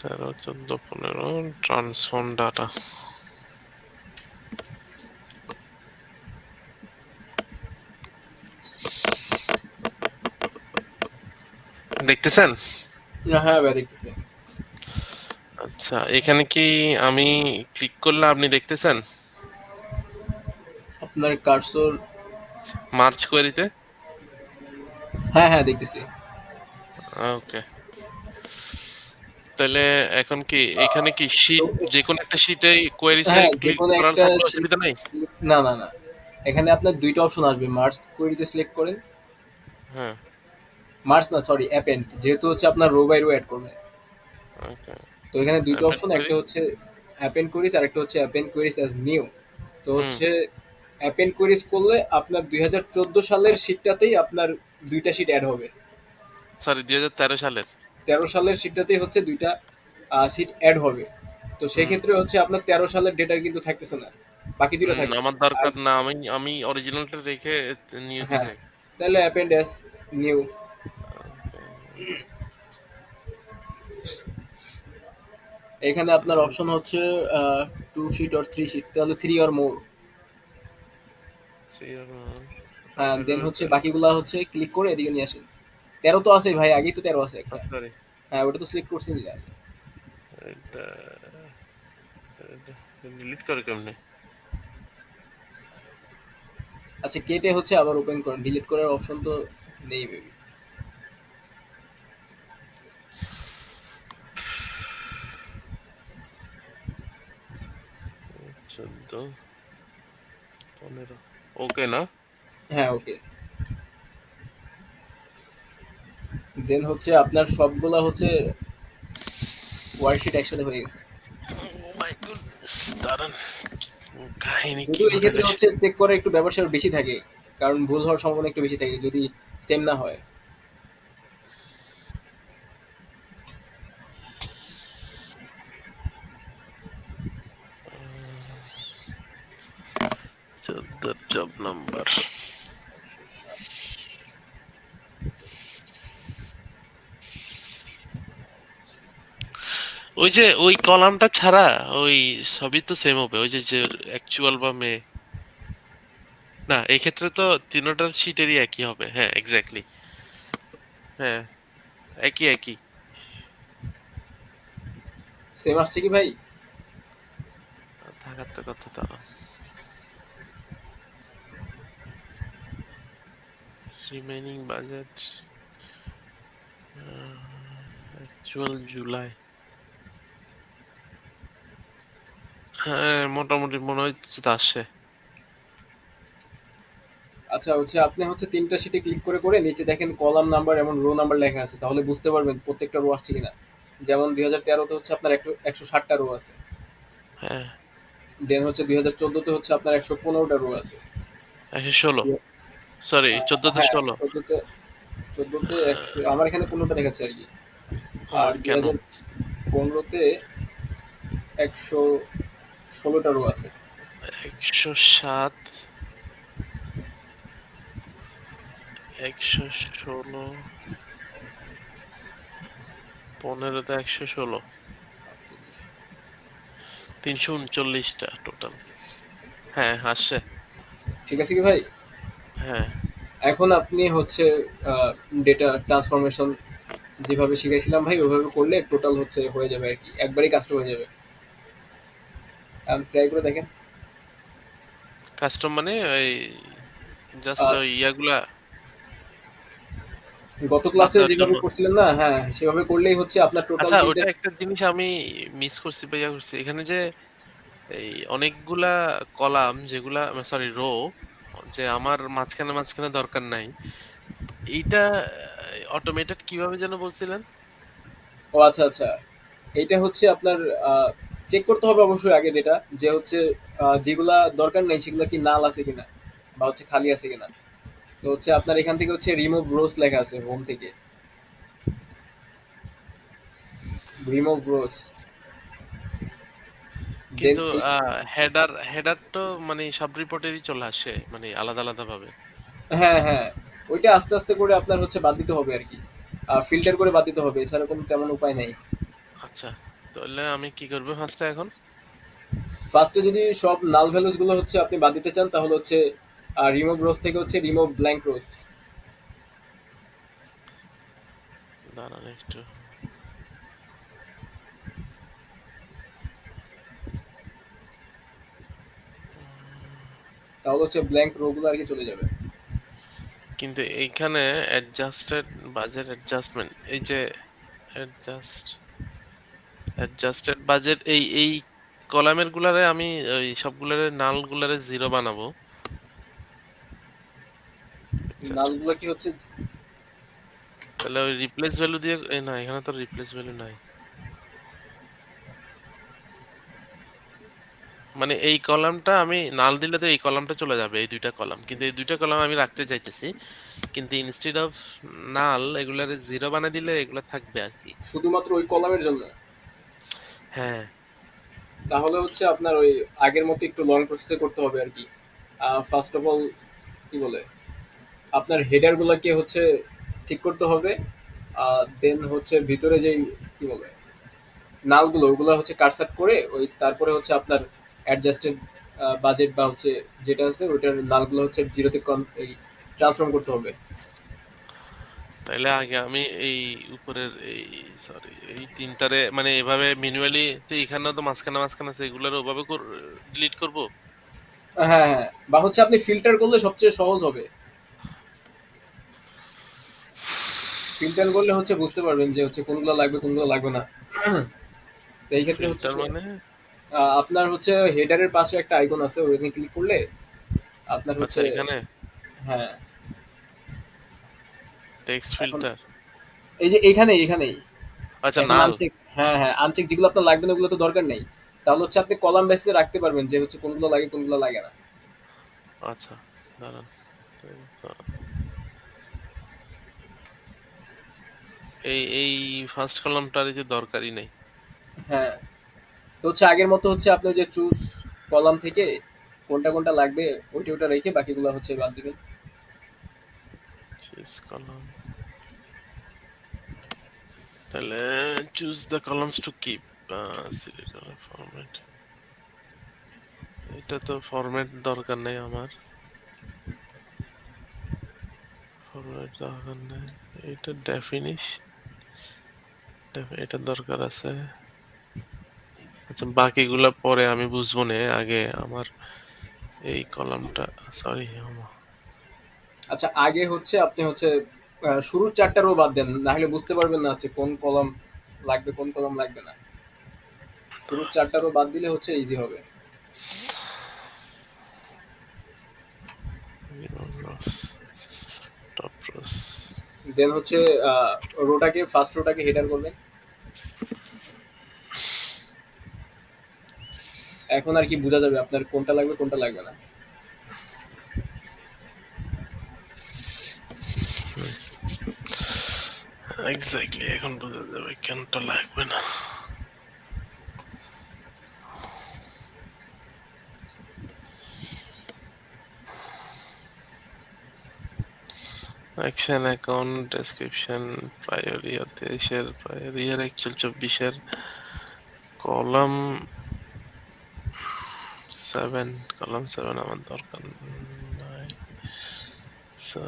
13, 14, 15 ট্রান্সফর্ম ডাটা দেখতেছেন? হ্যাঁ ভাই, দেখতেছি। আচ্ছা, এখানে কি আমি ক্লিক করলে আপনি দেখতেছেন আপনার কার্সর। মার্চ কোয়েরিতে? হ্যাঁ হ্যাঁ, দেখতেছি। ওকে, তাহলে এখন কি এখানে কি তো শীট, যে কোনো একটা শীটে কোয়েরিসে হ্যাঁ, যে ক্লিক কোনো করার একটা থাকলে শীট। অসুবিধা নেই? না না না, এখানে আপনার দুইটা অপশন আসবে, মার্চ কোয়েরিতে সিলেক্ট করেন। হ্যাঁ। মার্চ না, সরি, অ্যাপেন্ড, যেহেতু হচ্ছে আপনার রো বাই রো অ্যাড করবে। ওকে, তো এখানে দুইটা অ্যাপেন্ড অপশন, একটা কোয়েরিজ। হচ্ছে অ্যাপেন্ড কোয়েরিজ আর একটা হচ্ছে অ্যাপেন্ড কোয়েরিজ অ্যাজ নিউ। তো হুম। হচ্ছে অ্যাপেন্ড কোয়েরিজ করলে আপনার 2014 সালের শীটটাতেই আপনার দুইটা শীট অ্যাড হবে। সরি, 2013 সালের। 13 সালের শীটটাতেই হচ্ছে দুইটা শীট অ্যাড হবে। তো সেই হুম। ক্ষেত্রে হচ্ছে আপনার 13 সালের ডেটা কিন্তু থাকতেছে না, বাকি দুইটা থাকবে। আমার আর দরকার না, আমি আমি অরিজিনালটা রেখে নিতে হ্যাঁ, চাই। তাহলে অ্যাপেন্ড অ্যাজ নিউ। এখানে আপনার অপশন হচ্ছে two sheet or three sheet, তাহলে থ্রি অর মোর। হ্যাঁ, দেন হচ্ছে বাকিগুলা হচ্ছে ক্লিক করে এদিকে নিয়ে আসেন। 13 তো আছে ভাই, আগেই তো 13 আছে একটা। সরি, হ্যাঁ, ওটা তো সিলেক্ট করছি নি আগে। এটা ডিলিট করে কেমনে? আচ্ছা, কেটে হচ্ছে আবার ওপেন করেন, ডিলিট করার অপশন তো নেই মেবি। 14, 15 ওকে না? হ্যাঁ, ওকে। দেন হচ্ছে আপনার সবগুলা হচ্ছে ওয়ার্কশিট একসাথে হয়ে গেছে। ও মাই গুডনেস, দাঁড়ান, কাহিনী কি যদিও এই ক্ষেত্রে ঘটে হচ্ছে চেক করা একটু ব্যাপার স্যাপার বেশি থাকে, কারণ ভুল হওয়ার সম্ভাবনা একটু বেশি থাকে যদি সেম না হয়। Job number. ওই যে ওই কলামটা ছাড়া ওই সবই তো সেম হবে, ওই যে যে অ্যাকচুয়াল বা মে, না এই ক্ষেত্রে তো তিনটার শীটেরই একই হবে। হ্যাঁ, এক্স্যাক্টলি। হ্যাঁ, একই একই। সেম আসছে কি ভাই? থাকার তো কথা, তারা রিমেইনিং বাজেট অ্যাকচুয়াল জুলাই। হ্যাঁ, মোটামুটি মনে হচ্ছে তা আসছে। আচ্ছা, হচ্ছে আপনি হচ্ছে তিনটা শিটে ক্লিক করে করে নিচে দেখেন কলাম নাম্বার এবং রো নাম্বার লেখা আছে, তাহলে বুঝতে পারবেন প্রত্যেকটা রো আসছে কিনা। যেমন 2013-তে হচ্ছে আপনার 160টা রো আছে। হ্যাঁ, দেন হচ্ছে 2014-তে হচ্ছে আপনার 115টা রো আছে। 116, সরি, 14তে হ্যাঁ, 16। 14তে 100, আমার এখানে 15টা দেখাচ্ছে আর কি। আর দুই কেন? হাজার পনেরোতে 116টা রো আছে। 107, 116, 15তে 116, 339টা টোটাল। হ্যাঁ, আসছে। ঠিক আছে কি ভাই? হ্যাঁ। এখন আপনি হচ্ছে ডেটা ট্রান্সফরমেশন যেভাবে শিখাইছিলাম ভাই ওইভাবে করলে টোটাল হচ্ছে হয়ে যাবে আর কি, একবারই কাজটা হয়ে যাবে। ট্রাই করে দেখেন। কাস্টম মানে ওই জাস্ট আর ওই ইয়াগুলা গত বাদ ক্লাসে দেওয়ার জন্য। যেভাবে করছিলেন না, হ্যাঁ সেভাবে করলেই হচ্ছে আপনার টোটাল আচ্ছা, তিনটা। ওটা একটা জিনিস আমি মিস করছি বা ইয়া করছি এখানে যে এই অনেকগুলা কলাম যেগুলা, সরি, রো, যে আমার মাঝখানে মাঝখানে দরকার নাই, এইটা অটোমেটেড কিভাবে যেন বলছিলেন? ও আচ্ছা আচ্ছা, এইটা হচ্ছে আপনার চেক করতে হবে অবশ্যই আগে ডেটা, যে হচ্ছে যেগুলা দরকার নেই সেগুলা কি নাল আছে কিনা বা হচ্ছে খালি আছে কিনা। তো হচ্ছে আপনার এখান থেকে হচ্ছে রিমুভ রোজ লেখা আছে হোম থেকে, রিমুভ রোজ। দেন কিন্তু হেডার হেডার তো মানে সব রিপোর্টেরই চলে আসে মানে আলাদা আলাদা ভাবে। হ্যাঁ হ্যাঁ, ওইটা আস্তে আস্তে করে আপনার হচ্ছে বাদ দিতে হবে আর কি, ফিল্টার করে বাদ দিতে হবে, এছাড়া কোনো তেমন উপায় নেই। আচ্ছা, তাহলে আমি কি করবো ফার্স্টে এখন? ফার্স্টে যদি সব নাল ভ্যালুস গুলো হচ্ছে আপনি বাদ দিতে চান তাহলে হচ্ছে রিমুভ রোজ থেকে হচ্ছে রিমুভ ব্ল্যাঙ্ক রোজ। দাঁড়ান একটু। তাহলে হচ্ছে ব্ল্যাঙ্ক রো গুলো আর কি চলে যাবে। কিন্তু এইখানে অ্যাডজাস্টেড বাজেট অ্যাডজাস্টমেন্ট, এই যে অ্যাডজাস্ট অ্যাডজাস্টেড বাজেট, এই কলামের গুলারে আমি ওই সবগুলারে নাল গুলারে জিরো বানাবো। অ্যাডজাস্টেড নালগুলো কি বাজেট, হচ্ছে? তাহলে ওই রিপ্লেস ভ্যালু দিয়ে না, এখানে তো রিপ্লেস ভ্যালু নাই। মানে এই কলামটা আমি নাল দিলে তো এই কলামটা চলে যাবে, এই দুইটা কলাম, কিন্তু এই দুইটা কলাম আমি রাখতে চাইতেছি, কিন্তু ইনস্টেড অফ নাল এগুলারে জিরো বানাই দিলে এগুলা থাকবে আর কি। শুধুমাত্র ওই কলামের জন্য? হ্যাঁ। তাহলে হচ্ছে আপনার ওই আগের মতো একটু লং প্রসেসে করতে হবে আর কি। ফার্স্ট অফ অল কি বলে, আপনার হেডার গুলাকে হচ্ছে ঠিক করতে হবে। দেন হচ্ছে ভিতরে যেই কি বলে নালগুলো ওগুলো হচ্ছে কাটসাট করে ওই তারপরে হচ্ছে আপনার অ্যাডজাস্টেড বাজেট বা হচ্ছে যেটা আছে ওইটার নালগুলো হচ্ছে জিরোতে কম এই ট্রান্সফর্ম করতে হবে। তাইলে আগে আমি এই উপরের এই, সরি, এই তিনটারে মানে এভাবে ম্যানুয়ালি, তো এখানেও তো মাঝখানে মাঝখানে আছে, এগুলার ওভাবে ডিলিট করব। হ্যাঁ হ্যাঁ, বা হচ্ছে আপনি ফিল্টার করলে সবচেয়ে সহজ হবে। ফিল্টার করলে হচ্ছে বুঝতে পারবেন যে হচ্ছে কোনগুলো লাগবে কোনগুলো লাগবে না। তো এই ক্ষেত্রে হচ্ছে ফিল্টার মানে? আপনার হচ্ছে হেডারের পাশে একটা আইকন আছে, ওখানে ক্লিক করলে আপনার আচ্ছা, হচ্ছে এখানে হ্যাঁ। টেক্সট এখন ফিল্টার। এই যে এখানেই আচ্ছা, এখন নাল। আনচেক, হ্যাঁ হ্যাঁ আনচেক যেগুলো আপনার লাগবে না ওগুলো তো দরকার নেই। তাহলে হচ্ছে আপনি কলাম বেসে রাখতে পারবেন যে হচ্ছে কোনগুলো লাগে কোনগুলো লাগে না। আচ্ছা, দাঁড়ান। তো এই ফার্স্ট কলামটার এই যে দরকারই নেই। হ্যাঁ, তো হচ্ছে আগের মতো হচ্ছে আপনি ওই যে চুজ কলাম থেকে কোনটা কোনটা লাগবে ওইটা ওটা রেখে বাকিগুলো হচ্ছে বাদ দিবেন। চুজ কলাম, তাহলে choose the columns to keep, select format, এটা তো ফরম্যাট দরকার নেই আমার, ফরম্যাট দরকার নেই। এটা ডেফিনিশ, এটা দরকার আছে। আচ্ছা, বাকিগুলা পরে আমি বুঝবো না, আগে আমার এই কলামটা, সরি। আচ্ছা আগে হচ্ছে আপনি হচ্ছে শুরুর চারটা রো বাদ দেন, না হলে বুঝতে পারবেন না হচ্ছে কোন কলাম লাগবে কোন কলাম লাগবে না। শুরুর চারটা রো বাদ দিলে হচ্ছে ইজি হবে। Top rose. দেন হচ্ছে রোটাকে ফার্স্ট রোটাকে হেডার করবেন। এখন আর কি বোঝা যাবে আপনার কোনটা লাগবে কোনটা লাগবে না। এক্স্যাক্টলি, এখন বোঝা যাবে কেনটা লাগবে না। অ্যাকশন অ্যাকাউন্ট ডেসক্রিপশন, প্রায়র ইয়ার 23-এর, প্রায়র ইয়ার অ্যাকচুয়াল 24-এর, কলাম 7, কলাম 7 আমার দরকার নাই, So,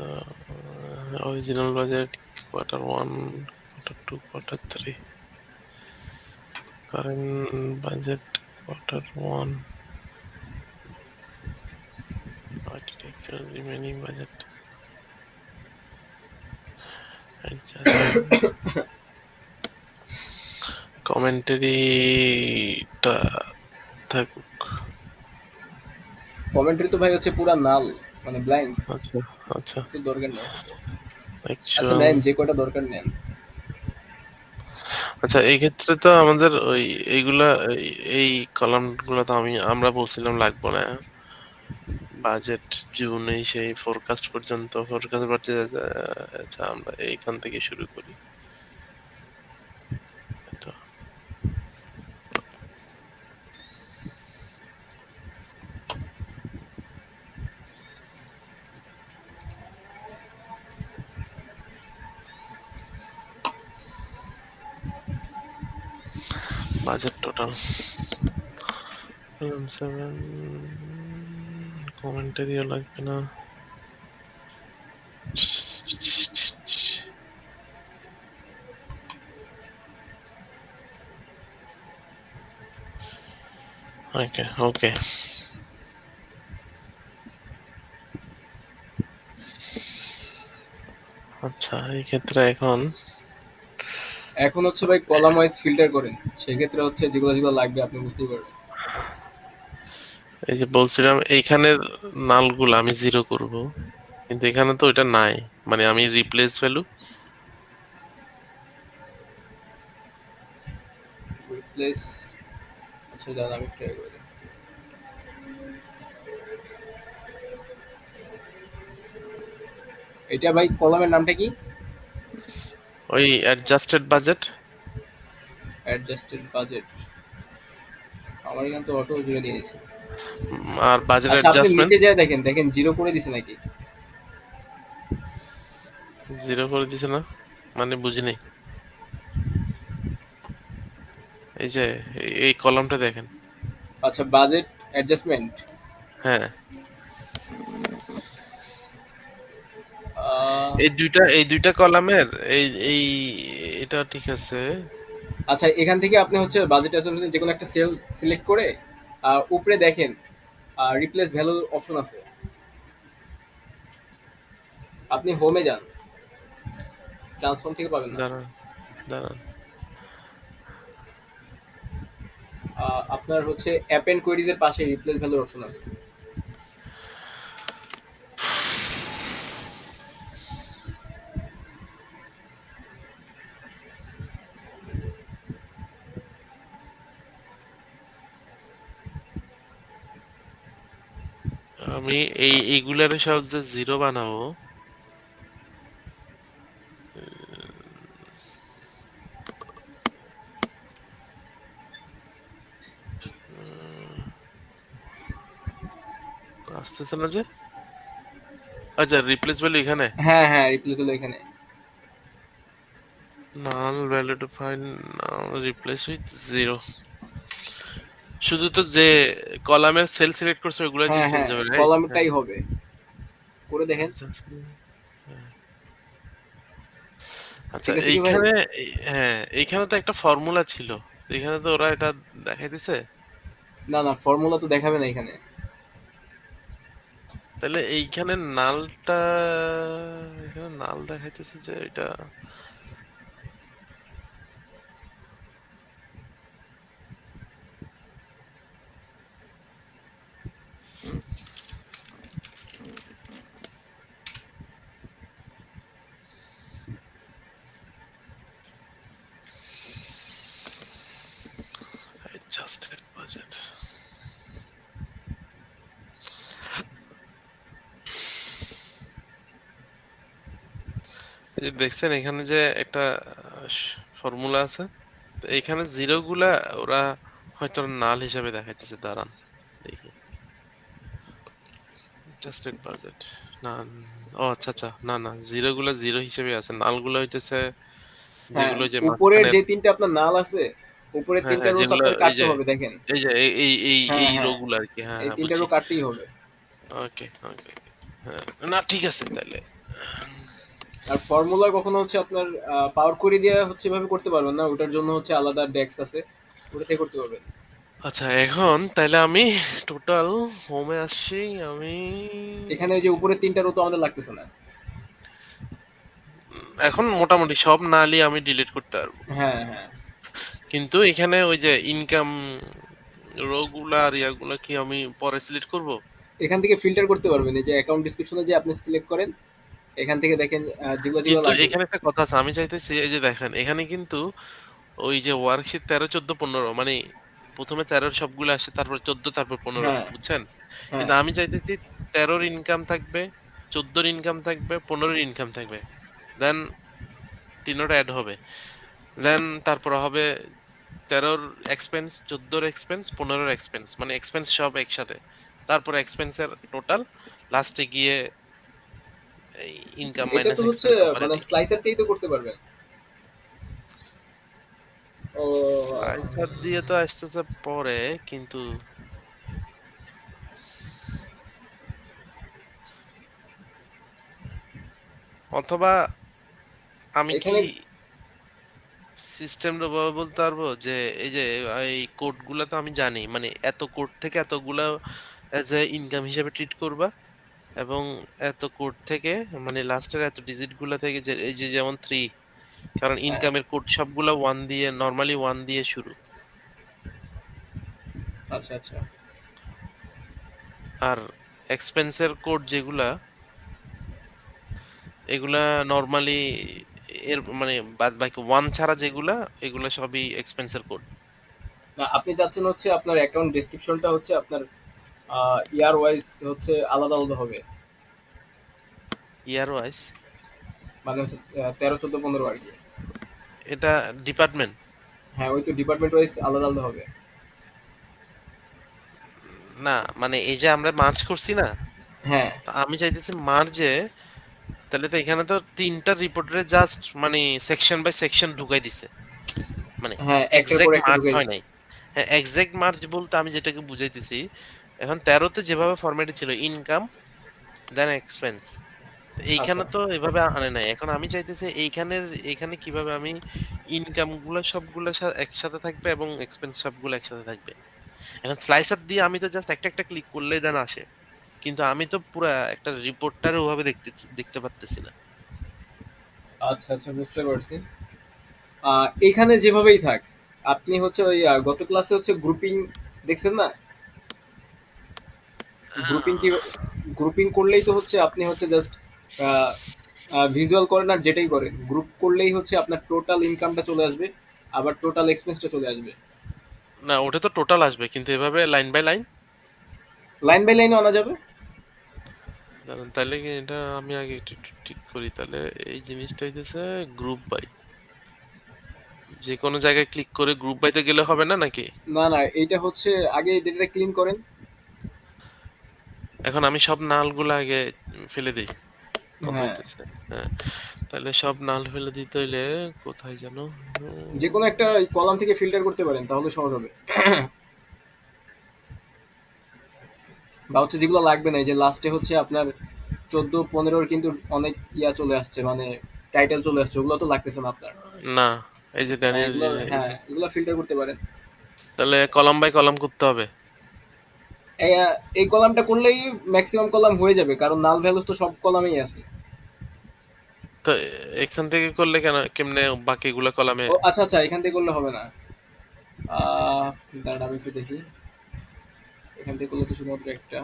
original budget quarter one, quarter two, quarter three. Current budget quarter one. Architecture remaining budget. Adjustment. Commentary টা থাকুক। কমেন্ট্রি তো ভাই হচ্ছে পুরা নাল, মানে ব্ল্যাঙ্ক, আচ্ছা আচ্ছা। তো দরকার নেই। আচ্ছা অ্যাকচুয়াল। নেন, যে কয়টা দরকার নেন। আচ্ছা এই ক্ষেত্রে তো আমাদের ওই এইগুলা এই কলাম গুলা তো আমরা বলছিলাম লাগবো না। বাজেট জুন এই সেই ফোরকাস্ট পর্যন্ত ফোরকাস্ট বাড়তে আচ্ছা আমরা এইখান থেকে শুরু করি। তো বাজেট টোটাল সেভেন, কমেন্টারিও লাগবে না। ওকে ওকে। আচ্ছা এই ক্ষেত্রে এখন এখন হচ্ছে ভাই কলাম ওয়াইজ ফিল্টার করেন, সেক্ষেত্রে হচ্ছে যেগুলো যেগুলো লাগবে আপনি বুঝতেই পারবেন। এই যে বলছিলাম এইখানের নালগুলো আমি জিরো করব, কিন্তু এখানে তো ওইটা নাই, মানে আমি রিপ্লেস ভ্যালু। রিপ্লেস, আচ্ছা দাঁড়ান আমি ট্রাই করে দিই। এটা ভাই কলামের নামটা কি? ওই অ্যাডজাস্টেড বাজেট। অ্যাডজাস্টেড বাজেট, আমার এখানে তো অটো জুড়ে দিয়েছে। আর বাজেট আচ্ছা আপনি অ্যাডজাস্টমেন্ট নিচে যায় দেখেন, দেখেন জিরো করে দিছে নাকি। জিরো করে দিছে না, মানে বুঝিনি। এই যে এই কলামটা দেখেন। আচ্ছা বাজেট অ্যাডজাস্টমেন্ট, হ্যাঁ এই দুইটা কলামের এই এই এটা ঠিক আছে। আচ্ছা এখান থেকে আপনি হচ্ছে বাজেট অ্যাসাম্পশন যে কোনো একটা সেল সিলেক্ট করে উপরে দেখেন রিপ্লেস ভ্যালু অপশন আছে, আপনি হোমে যান, ট্রান্সফর্ম থেকে পাবেন না। দাঁড়ান দাঁড়ান। আপনার হচ্ছে অ্যাপ এন্ড কোয়েরিজ এর পাশে রিপ্লেস ভ্যালুর অপশন আছে। আমি এইগুলার সব যে জিরো বানাবো, আসতেছে না যে। আচ্ছা রিপ্লেস ভ্যালু এখানে, হ্যাঁ হ্যাঁ, রিপ্লেস ভ্যালু এখানে। Null value to find replace with zero. শুধু তো যে কলামের সেল সিলেক্ট করছে ওগুলাই হ্যাঁ দিয়ে চেঞ্জ হ্যাঁ, হবে, রাইট? হ্যাঁ কলামটাই হবে, করে দেখেন। আচ্ছা হ্যাঁ। আচ্ছা ঠিক আছে কি ভাই? এইখানে হ্যাঁ এইখানে তো একটা ফর্মুলা ছিল, এখানে তো ওরা এটা দেখাই দিছে। না না, ফর্মুলা তো দেখাবে না এখানে। তাহলে এইখানে নালটা, এখানে নাল দেখাইতেছে যে এটা adjusted budget। এই যে দেখছেন এখানে যে একটা ফর্মুলা আছে, তো এখানে জিরো গুলা ওরা হয়তো নাল হিসাবে দেখাইতেছে, দাঁড়ান দেখি। adjusted budget না, ও আচ্ছা আচ্ছা, না না জিরো গুলা জিরো হিসেবে আছে, নাল গুলা হইতেছে হ্যাঁ, যেগুলো যে উপরের মাঝখানের। যে তিনটা আপনার নাল আছে, উপরের হ্যাঁ তিনটা হ্যাঁ রোজ যেগুলো আপনার এই কাটতে যে হবে দেখেন। এই যে এই এই এই হ্যাঁ এই রো হ্যাঁ, গুলো আর কি, হ্যাঁ এই হ্যাঁ তিনটা রো বুঝছি। কাটতেই হবে। ওকে ওকে। হ্যাঁ না ঠিক আছে তাহলে। আর ফর্মুলা কখনো হচ্ছে আপনার পাওয়ার কোয়েরি দিয়ে হচ্ছে এভাবে করতে পারবেন না, ওটার জন্য হচ্ছে আলাদা ডেক্স আছে, ওটা থেকে করতে পারবেন। আচ্ছা, এখন তাইলে আমি টোটাল হোমে আসছি আমি। এখানে ওই যে উপরের তিনটা রো তো আমাদের লাগতেছে না। এখন মোটামুটি সব নালি আমি ডিলিট করতে পারবো, হ্যাঁ হ্যাঁ। কিন্তু এখানে ওই যে ইনকাম রো গুলা আর ইয়াগুলা কি আমি পরে সিলেক্ট করব? এখান থেকে ফিল্টার করতে পারবেন, এই যে অ্যাকাউন্ট ডিসক্রিপশনে যে আপনি সিলেক্ট করেন, এখান থেকে দেখেন যেগুলো যেগুলো কিন্তু লাগবে। এখানে একটা কথা আছে, আমি চাইতেছি এই যে দেখেন এখানে কিন্তু ওই যে ওয়ার্কশিট 13, 14, 15 মানে প্রথমে 13 সবগুলো আসে, তারপর 14, তারপর 15, হ্যাঁ বুঝছেন? হ্যাঁ। কিন্তু আমি চাইতেছি 13-র ইনকাম থাকবে, 14-র ইনকাম থাকবে, 15-র ইনকাম থাকবে, দেন তিনোটা অ্যাড হবে, দেন তারপর হবে 13-র এক্সপেন্স, 14-র এক্সপেন্স, 15-র এক্সপেন্স, মানে এক্সপেন্স সব একসাথে, তারপর এক্সপেন্সের টোটাল, লাস্টে গিয়ে ইনকাম এটা মাইনাস তো হচ্ছে এক্সপেন্স মানে অপারেটিং। স্লাইসার দিয়েই তো করতে পারবেন। ও স্লাইসার দিয়ে তো আসতেছে পরে, কিন্তু অথবা আমি কি এখানে সিস্টেমটা বলতে পারবো যে এই যে এই কোড গুলা তো আমি জানি, মানে এত কোড থেকে এতগুলা এজ এ ইনকাম হিসেবে ট্রিট করবা, এবং এত কোড থেকে মানে লাস্টের এত ডিজিট গুলা থেকে যে এই যে যেমন 3, কারণ ইনকামের কোড সবগুলা 1 দিয়ে, নরমালি 1 দিয়ে শুরু, আচ্ছা আচ্ছা। আর এক্সপেন্সের কোড যেগুলা এগুলা নরমালি এর মানে বাদ বাকি 1 ছাড়া যেগুলা, এগুলা সবই এক্সপেন্সের কোড। না, আপনি চাচ্ছেন হচ্ছে আপনার অ্যাকাউন্ট ডেসক্রিপশনটা হচ্ছে আপনার ইয়ার ওয়াইজ হচ্ছে আলাদা আলাদা হবে। ইয়ার ওয়াইজ? মানে হচ্ছে 13, 14, 15 আর কি। এটা ডিপার্টমেন্ট? হ্যাঁ, ওই তো ডিপার্টমেন্ট ওয়াইজ আলাদা আলাদা হবে। না, মানে এই যে আমরা মার্চ করছি না, হ্যাঁ তো আমি চাইতেছি মার্জে, তাহলে তো এখানে তো তিনটা রিপোর্টারে জাস্ট মানে সেকশন বাই সেকশন ঢুকাই দিছে, মানে হ্যাঁ, একটার পর এক্সাক্ট একটা মার্জ ঢুকে হয় দিচ্ছে। নাই। হ্যাঁ, এক্সাক্ট মার্জ বলতে আমি যেটাকে বুঝাইতেছি, এখন 13-তে যেভাবে ফরম্যাটে ছিল ইনকাম দেন এক্সপেন্স, আচ্ছা এইখানে তো এভাবে আনে নাই। এখন আমি চাইতেছি এইখানে কিভাবে আমি ইনকাম গুলা সবগুলা একসাথে থাকবে এবং এক্সপেন্স সবগুলো একসাথে থাকবে। এখন স্লাইসার দিয়ে আমি তো জাস্ট একটা একটা ক্লিক করলেই দেন আসে, কিন্তু আমি তো পুরা একটা রিপোর্টারে ওভাবে দেখতে পারতেছি না। আচ্ছা আচ্ছা, বুঝতে পারছি। এখানে যেভাবেই থাক, আপনি হচ্ছে ওই গত ক্লাসে হচ্ছে গ্রুপিং দেখছেন না? গ্রুপিং কি, গ্রুপিং করলেই তো হচ্ছে আপনি হচ্ছে জাস্ট ভিজুয়াল করেন আর যেটাই করেন, গ্রুপ করলেই হচ্ছে আপনার টোটাল ইনকামটা চলে আসবে, আবার টোটাল এক্সপেন্সটা চলে আসবে। না, ওটা তো টোটাল আসবে, কিন্তু এভাবে line by line? Line by লাইনে আনা যাবে। দাঁড়ান, তাহলে কি এটা আমি আগে একটু ঠিক করি, তাহলে এই জিনিসটা হইতেছে গ্রুপ বাই, যে কোনো জায়গায় ক্লিক করে গ্রুপ বাইতে গেলে হবে না নাকি? না না, এইটা হচ্ছে আগে ডেটাটা ক্লিন করেন। এখন আমি সব নালগুলো আগে ফেলে দিই, কথা হ্যাঁ, হইতেছে। হ্যাঁ, তাহলে সব নাল ফেলে দিতে হইলে কোথায় যেন, যে কোনো একটা কলাম থেকে ফিল্টার করতে পারেন, তাহলে সহজ হবে। বা হচ্ছে যেগুলো লাগবে না, এই যে লাস্টে হচ্ছে আপনার 14, 15-র কিন্তু অনেক ইয়া চলে আসছে, মানে টাইটেল চলে আসছে, ওগুলো তো লাগতেছে না আপনার। না, এই যে হ্যাঁ ড্যানিয়েল এগুলো, হ্যাঁ এগুলো ফিল্টার করতে পারেন। তাহলে কলাম বাই কলাম করতে হবে। এই কলামটা করলেই ম্যাক্সিমাম কলাম হয়ে যাবে, কারণ নাল ভ্যালুস তো সব কলামেই আছে। তো এখান থেকে করলে কেন, কেমনে বাকিগুলা কলামে? ও আচ্ছা আচ্ছা, এখান থেকে করলে হবে না। আহ দাঁড়ান আমি একটু দেখি। এখান থেকে করলে তো শুধুমাত্র একটা।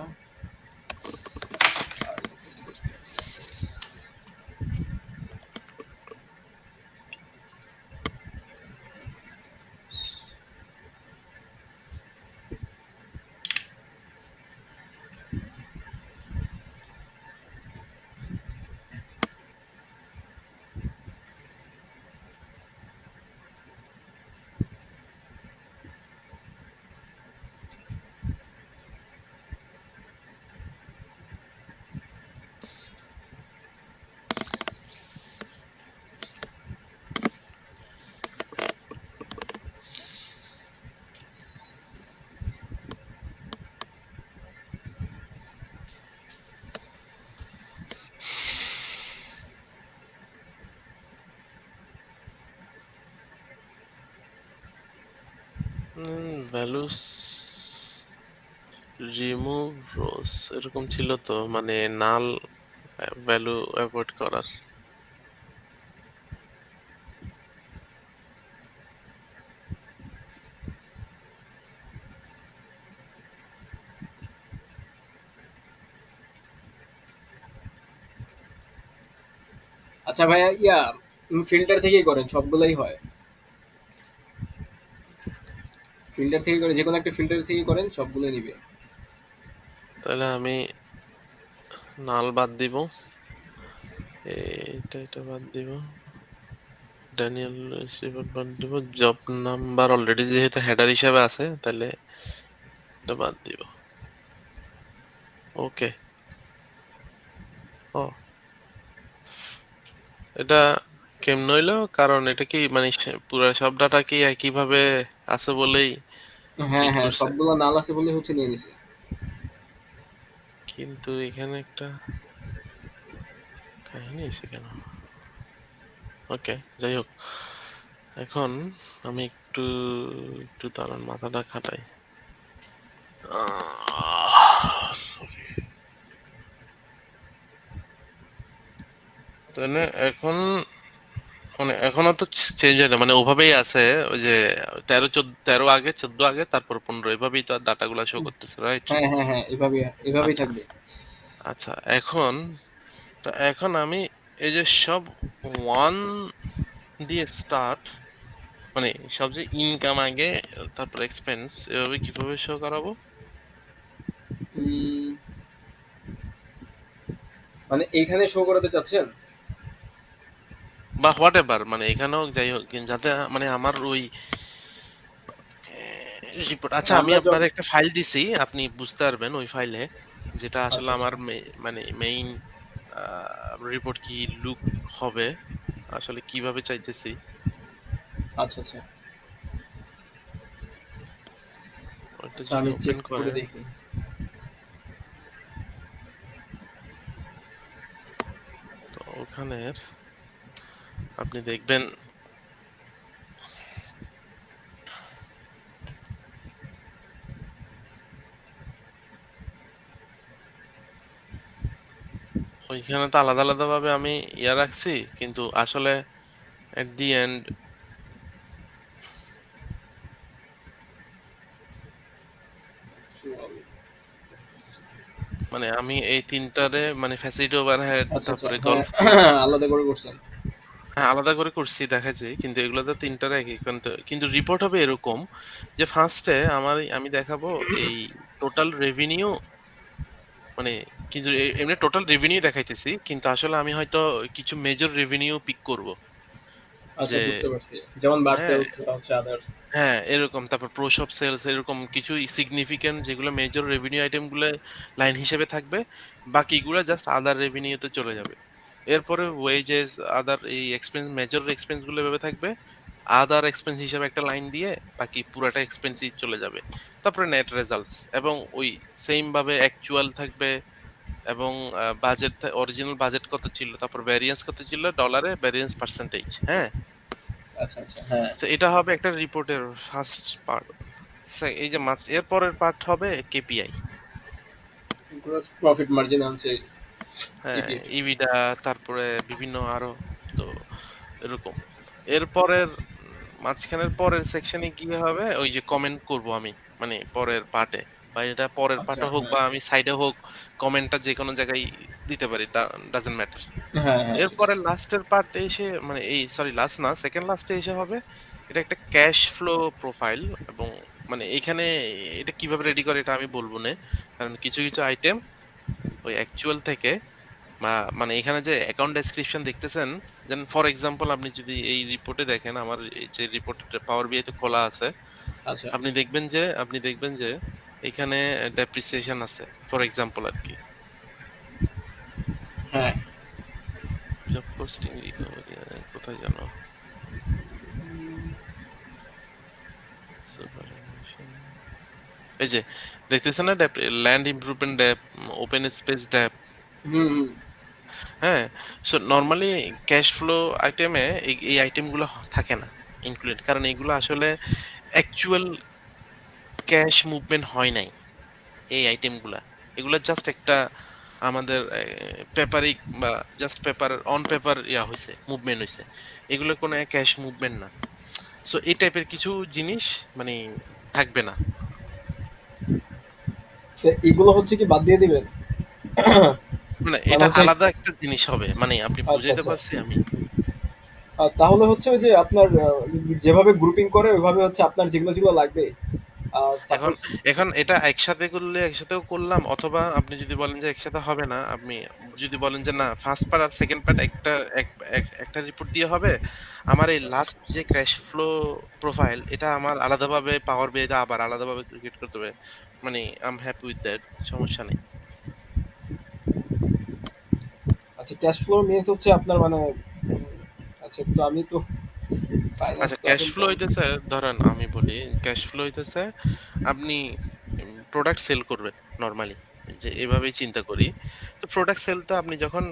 ভ্যালুস রিমুভ রোস এরকম ছিল তো, মানে নাল ভ্যালু অ্যাভয়েড করার। আচ্ছা ভাইয়া, ফিল্টার থেকেই করেন, সবগুলাই হয়। ফিল্টার থেকে করে, যে কোনো একটা ফিল্টার থেকে করেন, সবগুলোই নিবে। তাহলে আমি নাল বাদ দিব, এটা বাদ দিব, ড্যানিয়েল রিসিভার বাদ দিব, জব নাম্বার অলরেডি যেহেতু হেডার হিসেবে আছে তাহলে এটা বাদ দিব। ওকে। ও, এটা কেমন হইলো? কারণ এটা কি মানে পুরো সব ডাটা কি একইভাবে আছে বলেই হ্যাঁ প্রিন্ট হ্যাঁ, করছে, সবগুলো নাল আছে বলে হচ্ছে নিয়ে নিছে। কিন্তু এখানে একটা কাহিনী আছে কেন? ওকে, যাই হোক, এখন আমি একটু একটু দাঁড়ান, মাথাটা খাটাই। সরি। তাহলে এখন মানে এখনো তো চেঞ্জ হয় না, মানে ওভাবেই আছে। ওই যে 13 14 13 আগে 14 আগে তারপর 15 এভাবেই তো ডাটাগুলো শো করতেছে, রাইট? হ্যাঁ হ্যাঁ হ্যাঁ, এভাবেই এভাবেই আচ্ছা, থাকবে। আচ্ছা, এখন এখন আমি এই যে সব ওয়ান দিয়ে স্টার্ট, মানে সব যে ইনকাম আগে তারপর এক্সপেন্স এভাবে কিভাবে শো করাবো? উম, মানে এইখানে শো করাতে চাচ্ছেন? বা হোয়াট এভার, মানে এখানেও যাই হোক, যাতে মানে আমার ওই রিপোর্ট। আচ্ছা, আমি আমরা জব। আপনার একটা ফাইল দিছি, আপনি বুঝতে পারবেন ওই ফাইলে, যেটা আসলে আচ্ছা আচ্ছা আমার মানে মেইন রিপোর্ট কি লুক হবে, আসলে কিভাবে চাইতেছি। আচ্ছা আচ্ছা। ওটা আচ্ছা, যদি আমি চেক ওপেন করে করেন, দেখি। তো ওখানের আপনি দেখবেন ওইখানে তো আলাদা আলাদা ভাবে আমি ইয়া রাখছি, কিন্তু আসলে এট দি এন্ড মানে আমি এই তিনটারে মানে ফ্যাসিলিটি ওভারহেড আচ্ছা আচ্ছা, তারপরে হ্যাঁ। গল্ফ কোর্স, আলাদা করে করছেন। হ্যাঁ আলাদা করে করছি দেখাচ্ছি, কিন্তু এগুলোতে তিনটারে একই, কিন্তু রিপোর্ট হবে এরকম যে ফার্স্টে আমি দেখাবো এই টোটাল রেভিনিউ, মানে কিন্তু এমনি টোটাল রেভিনিউ দেখাইতেছি, কিন্তু আসলে আমি হয়তো কিছু মেজর রেভিনিউ পিক করব, আচ্ছা, যে বুঝতে পারছি। যেমন বার হ্যাঁ, সেলস হচ্ছে আদার্স। হ্যাঁ এরকম, তারপর প্রো শপ সেলস, এরকম কিছু সিগনিফিকেন্ট যেগুলো মেজর রেভিনিউ আইটেম গুলো লাইন হিসেবে থাকবে, বাকিগুলো জাস্ট আদার রেভিনিউতে চলে যাবে। এরপরে ওয়েজেস, আদার এই এক্সপেন্স, মেজর এক্সপেন্স গুলো এভাবে থাকবে, আদার এক্সপেন্স হিসেবে একটা লাইন দিয়ে বাকি পুরাটা এক্সপেন্সই চলে যাবে। তারপরে নেট রেজাল্টস, এবং ওই সেম ভাবে অ্যাকচুয়াল থাকবে, এবং বাজেট, অরিজিনাল বাজেট কত ছিল, তারপর ভ্যারিয়েন্স কত ছিল ডলারে, ভ্যারিয়েন্স পার্সেন্টেজ, হ্যাঁ। আচ্ছা আচ্ছা, হ্যাঁ। তো এটা হবে একটা রিপোর্টের ফার্স্ট পার্ট। এই যে মার্চ, এর পরের পার্ট হবে কেপিআই। গ্রোস প্রফিট মার্জিন হচ্ছে হ্যাঁ, ইপিএফ। ইবিডা, তারপরে বিভিন্ন আরো, তো এরকম। এরপরের মাঝখানের পরের সেকশনে গিয়ে হবে ওই যে কমেন্ট করব আমি, মানে পরের পার্টে, বা এটা পরের আচ্ছা, পার্টে হোক হ্যাঁ বা আমি সাইডে হোক, কমেন্টটা যে কোনো জায়গায় দিতে পারি, ডাজন্ট ম্যাটার। হ্যাঁ হ্যাঁ, সেটাই। এরপরে লাস্টের পার্টে এসে, মানে এই সরি লাস্ট না, সেকেন্ড লাস্টে এসে হবে এটা একটা ক্যাশ ফ্লো প্রোফাইল। এবং মানে এখানে এটা কিভাবে রেডি করে এটা আমি বলবো না, কারণ কিছু কিছু আইটেম ওই অ্যাকচুয়াল থেকে, বা মানে এখানে যে অ্যাকাউন্ট ডেসক্রিপশন দেখতেছেন, যেন ফর এক্সাম্পল আপনি যদি এই রিপোর্টে দেখেন, আমার এই যে রিপোর্টটা পাওয়ার বিআই তে খোলা আছে, আচ্ছা, আপনি দেখবেন যে এখানে ডেপ্রিসিয়েশন আছে, ফর এক্সাম্পল আর কি, হ্যাঁ। জব পোস্টিং রিকভারি, কোথায় জানো, সুপারঅ্যানুয়েশন, এই যে দেখতেছেন না, ল্যান্ড ইমপ্রুভমেন্ট ড্যাপ, ওপেন স্পেস ড্যাপ, হুম হুম। হ্যাঁ। সো নর্মালি ক্যাশ ফ্লো আইটেমে এই আইটেমগুলো থাকে না ইনক্লুডেড, কারণ এগুলো আসলে অ্যাকচুয়াল ক্যাশ মুভমেন্ট হয় নাই এই আইটেমগুলা। এগুলা জাস্ট একটা আমাদের পেপারিক বা জাস্ট পেপার অন পেপার হইছে, মুভমেন্ট হইছে। এগুলো কোনো ক্যাশ মুভমেন্ট না। সো এই টাইপের কিছু জিনিস মানে থাকবে না। তো এগুলো হচ্ছে কি বাদ দিয়ে দিবেন? মানে মানে এটা হচ্ছে আলাদা একটা জিনিস হবে। মানে আপনি আচ্ছা, বুঝাইতে আচ্ছা। পারছি আমি? তাহলে হচ্ছে ওই যে আপনার যেভাবে গ্রুপিং করে ওইভাবে হচ্ছে আপনার যেগুলো লাগবে এখন সাপোজ। এখন এটা একসাথে করলে একসাথেও করলাম, অথবা আপনি যদি বলেন যে একসাথে হবে না, আপনি যদি বলেন যে না ফার্স্ট পার্ট আর সেকেন্ড পার্ট একটা রিপোর্ট দিয়ে হবে, আমার এই লাস্ট যে ক্র্যাশ ফ্লো প্রোফাইল এটা আমার আলাদাভাবে পাওয়ার বিআইতে আবার আলাদাভাবে ক্রিয়েট করতে হবে। মানে I am happy with that, সমস্যা নেই। আচ্ছা, ক্যাশ ফ্লো মিনস হচ্ছে আপনার মানে আচ্ছা, তো আমি তো ফাইন্যান্স আচ্ছা, তো ক্যাশ আসলে ফ্লো তেমন। হইতেছে, ধরেন আমি বলি, ক্যাশ ফ্লো হইতেছে আপনি প্রোডাক্ট সেল করবেন নরমালি, যে এভাবেই চিন্তা করি। তো প্রোডাক্ট সেল তো আপনি যখন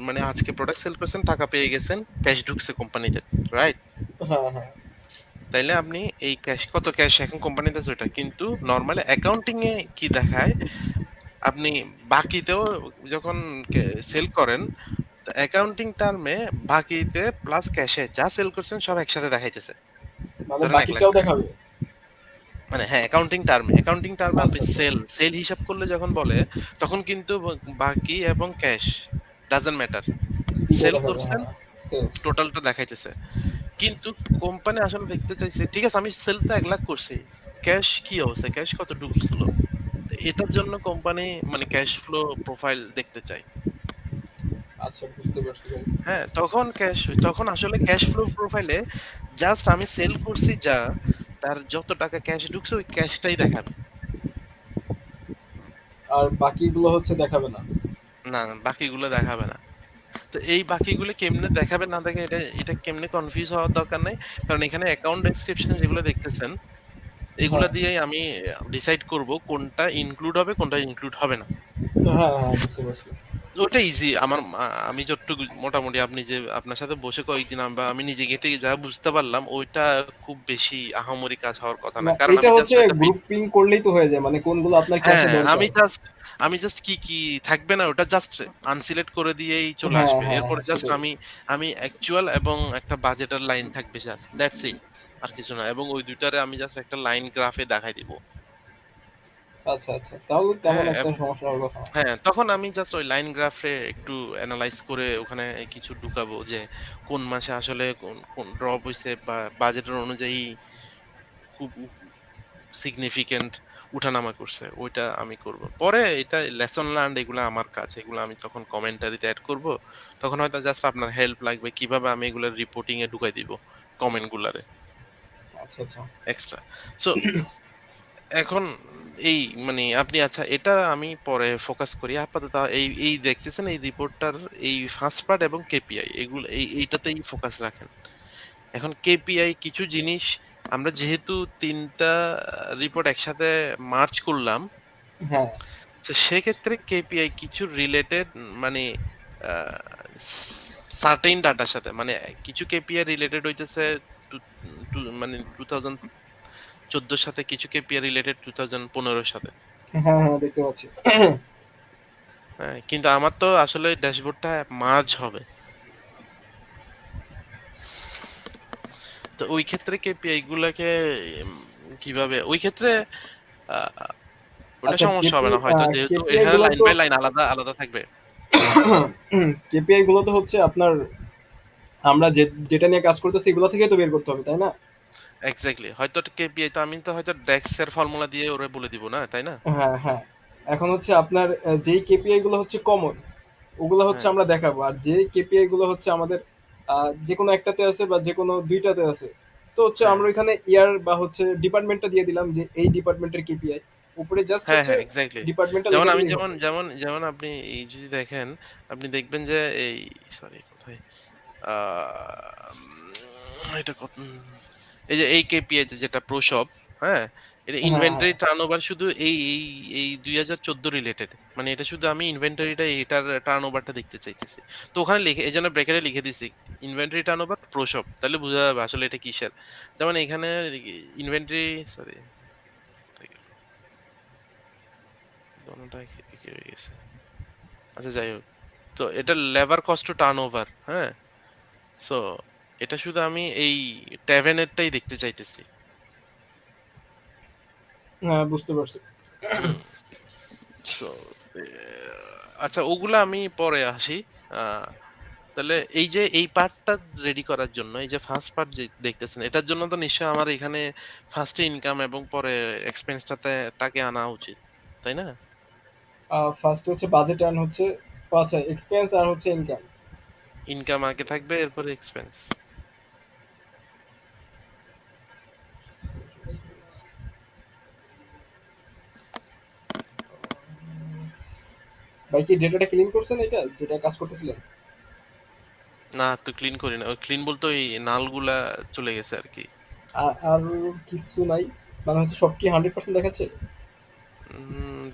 মানে আজকে প্রোডাক্ট সেল করছেন, টাকা পেয়ে গেছেন, ক্যাশ ঢুকছে কোম্পানিতে, রাইট? হ্যাঁ, হ্যাঁ। তাইলে আপনি এই ক্যাশ, কত ক্যাশ এখন কোম্পানিতে আছে ওটা কিন্তু নরমালি অ্যাকাউন্টিং এ কি দেখায়, আপনি বাকিতেও যখন সেল করেন, তো অ্যাকাউন্টিং টার্মে বাকিতে প্লাস ক্যাশে যা সেল করছেন সব একসাথে দেখাইতেছে। মানে ধরেন ১,০০,০০০ বাকিটাও টাকা। দেখাবে? মানে হ্যাঁ, অ্যাকাউন্টিং টার্মে আপনি আচ্ছা, আচ্ছা। সেল হিসাব করলে যখন বলে, তখন কিন্তু বাকি এবং ক্যাশ ডাজন্ট ম্যাটার। ২ টাই সেল দেখাবে, করছেন, হ্যাঁ। সেলস। টোটালটা দেখাইতেছে। কিন্তু কোম্পানি আসলে দেখতে চাইছে, ঠিক আছে আমি সেল তো ১,০০,০০০ করছি। ক্যাশ কি অবস্থা? ক্যাশ কত ঢুকছিল? এটার জন্য কোম্পানি মানে ক্যাশ ফ্লো প্রোফাইল দেখতে চায়। আচ্ছা, বুঝতে পারছি ভাই। হ্যাঁ, তখন আসলে ক্যাশ ফ্লো প্রোফাইলে জাস্ট আমি সেল করছি যা, তার যত টাকা ক্যাশ ঢুকছে ওই ক্যাশটাই দেখাবে। আর বাকিগুলো হচ্ছে দেখাবে না। না, বাকিগুলো দেখাবে না। তো এই বাকিগুলো কেমনে দেখাবে না দেখে, এটা এটা কেমনে কনফিউজ হওয়ার দরকার নাই। কারণ এখানে অ্যাকাউন্ট ডেসক্রিপশন যেগুলো দেখতেছেন, এগুলা হ্যাঁ। দিয়েই আমি ডিসাইড করব কোনটা ইনক্লুড হবে, কোনটা ইনক্লুড হবে না। হ্যাঁ, হ্যাঁ, বুঝতে পারছি। ওটা ইজি। আমি যতটুকু মোটামুটি আপনি যে আপনার সাথে বসে কয়েকদিন বা আমি নিজে গেঁথে যা বুঝতে পারলাম, ওইটা খুব বেশি আহামরি কাজ হওয়ার কথা না। না, কারণ এটা আমি জাস্ট হচ্ছে ওইটা গ্রুপিং করলেই তো হয়ে যায়। মানে কোনগুলো আপনার হ্যাঁ, ক্যাশে দরকার। আমি জাস্ট কি থাকবে না ওটা জাস্ট আনসিলেক্ট করে দিয়েই চলে হ্যাঁ, আসবে। হ্যাঁ, হ্যাঁ, এরপরে জাস্ট সেটাই। আমি অ্যাকচুয়াল এবং একটা বাজেটের লাইন থাকবে, জাস্ট দ্যাটস ইট। আর কিছু না। এবং ওই ২ টারে আমি জাস্ট একটা লাইন গ্রাফে দেখাই দিব। আচ্ছা, আচ্ছা। তাহলে তেমন হ্যাঁ, একটা এবং সমস্যা হওয়ার কথা না। হ্যাঁ, তখন আমি জাস্ট ওই লাইন গ্রাফে একটু এনালাইজ করে ওখানে কিছু ঢুকাবো যে কোন মাসে আসলে কোন ড্রপ হইছে বা বাজেটের অনুযায়ী খুব সিগনিফিক্যান্ট উঠানামা করছে, ওইটা আমি করব। পরে এটা লেসন লার্নড, এগুলা আমার কাজ। এগুলো আমি তখন কমেন্টারিতে এড করব। তখন হয়তো জাস্ট আপনার হেল্প লাগবে কিভাবে আমি এগুলা রিপোর্টিং এ ঢুকাই দিব কমেন্ট গুলারে আচ্ছা, আচ্ছা। এক্সট্রা। সো এখন এই মানে আপনি, আচ্ছা এটা আমি পরে ফোকাস করি। আপাতত এই দেখতেছেন এই রিপোর্টটার এই ফার্স্ট পার্ট এবং কেপিআই, এগুলো এইটাতেই ফোকাস রাখেন। এখন কেপিআই কিছু জিনিস আমরা যেহেতু ৩ টা রিপোর্ট একসাথে মার্জ করলাম, হ্যাঁ, তো সেক্ষেত্রে কেপিআই কিছু রিলেটেড মানে আ সার্টেইন ডাটার সাথে, মানে কিছু কেপিআই রিলেটেড হইতেছে টু টু মানে 2014 র সাথে, কিছু কেপিআই রিলেটেড 2015 এর সাথে। হ্যাঁ, হ্যাঁ, দেখতে পাচ্ছি। হ্যাঁ, কিন্তু আমার তো আসলে ড্যাশবোর্ডটা মার্জ হবে। তো ওই ক্ষেত্রে কেপিআই গুলাকে উম কিভাবে ওই ক্ষেত্রে আ ওটা আচ্ছা, সমস্যা হবে না হয়তো, যেহেতু কেপিআই এখানে গুলো লাইন তো বাই লাইন আলাদা, আলাদা থাকবে। কেপিআই গুলো তো হচ্ছে আপনার আমরা যেটা নিয়ে কাজ করতেছি এগুলো থেকেই তো বের করতে হবে, তাই না? এক্সাক্টলি। হয়তো কেপিআই তো আমি তো হয়তো ডেক্স এর ফর্মুলা দিয়ে ওরে বলে দিব না, তাই না? হ্যাঁ, হ্যাঁ। এখন হচ্ছে আপনার যেই কেপিআই গুলো হচ্ছে কমন, ওগুলো হচ্ছে হ্যাঁ, আমরা দেখাবো। আর যে কেপিআই গুলো হচ্ছে আমাদের যেকোনো একটাতে আছে বা যেকোনো ২ টাতে আছে, তো হচ্ছে হ্যাঁ, আমরা ওইখানে ইয়ার বা হচ্ছে ডিপার্টমেন্টটা দিয়ে দিলাম যে এই ডিপার্টমেন্টের কেপিআই। উপরে জাস্ট হ্যাঁ, হচ্ছে হ্যাঁ, এক্সাক্টলি। ডিপার্টমেন্টটা যেমন লিখে আমি দিলেই যেমন হবে। যেমন যেমন আপনি এই যদি দেখেন, আপনি দেখবেন যে এই সরি কোথায় আ এটা এই যে এই কেপিআই যেটা প্রসব, হ্যাঁ? এটা হ্যাঁ, হ্যাঁ। ইনভেন্টরি টার্নওভার শুধু এই ২০১৪ রিলেটেড। মানে এটা শুধু আমি ইনভেন্টরিটা এটার টার্নওভারটা দেখতে চাইতেছি। তো ওখানে লিখে, এজন্য ব্র্যাকেটে লিখে দিছি ইনভেন্টরি টার্নওভার প্রসব। তাহলে বোঝা যাবে আসলে এটা কিসের। যেমন এখানে ইনভেন্টরি সরি কোনটা কি হয়ে গেছে? আচ্ছা যাই হোক। তো এটা লেবার কস্ট টু টার্নওভার, হ্যাঁ? সো এটা শুধু আমি এই ট্যাভেনেরটাই দেখতে চাইতেছি। হ্যাঁ, বুঝতে পারছি। হুম। সো আচ্ছা ওগুলা আমি পরে আসি। আ তাহলে এই যে এই পার্টটা রেডি করার জন্য এই যে ফার্স্ট পার্ট যে দেখতেছেন এটার জন্য তো নিশ্চয়ই আমার এখানে ফার্স্ট এ ইনকাম এবং পরে এক্সপেন্সটাতে টাকে আনা উচিত। তাই না? ফার্স্ট হচ্ছে বাজেট অ্যান্ড হচ্ছে আচ্ছা এক্সপেন্স আর হচ্ছে ইনকাম। ইনকাম আগে থাকবে এরপরে এক্সপেন্স। ভাই কি ডেটাটা ক্লিন করছেন এটা যেটা কাজ করতেছিলেন? না তো ক্লিন করি না। ওই ক্লিন বলতে ওই নালগুলা চলে গেছে আরকি। আর কিছু নাই? মানে হচ্ছে সব কি 100% দেখাচ্ছে?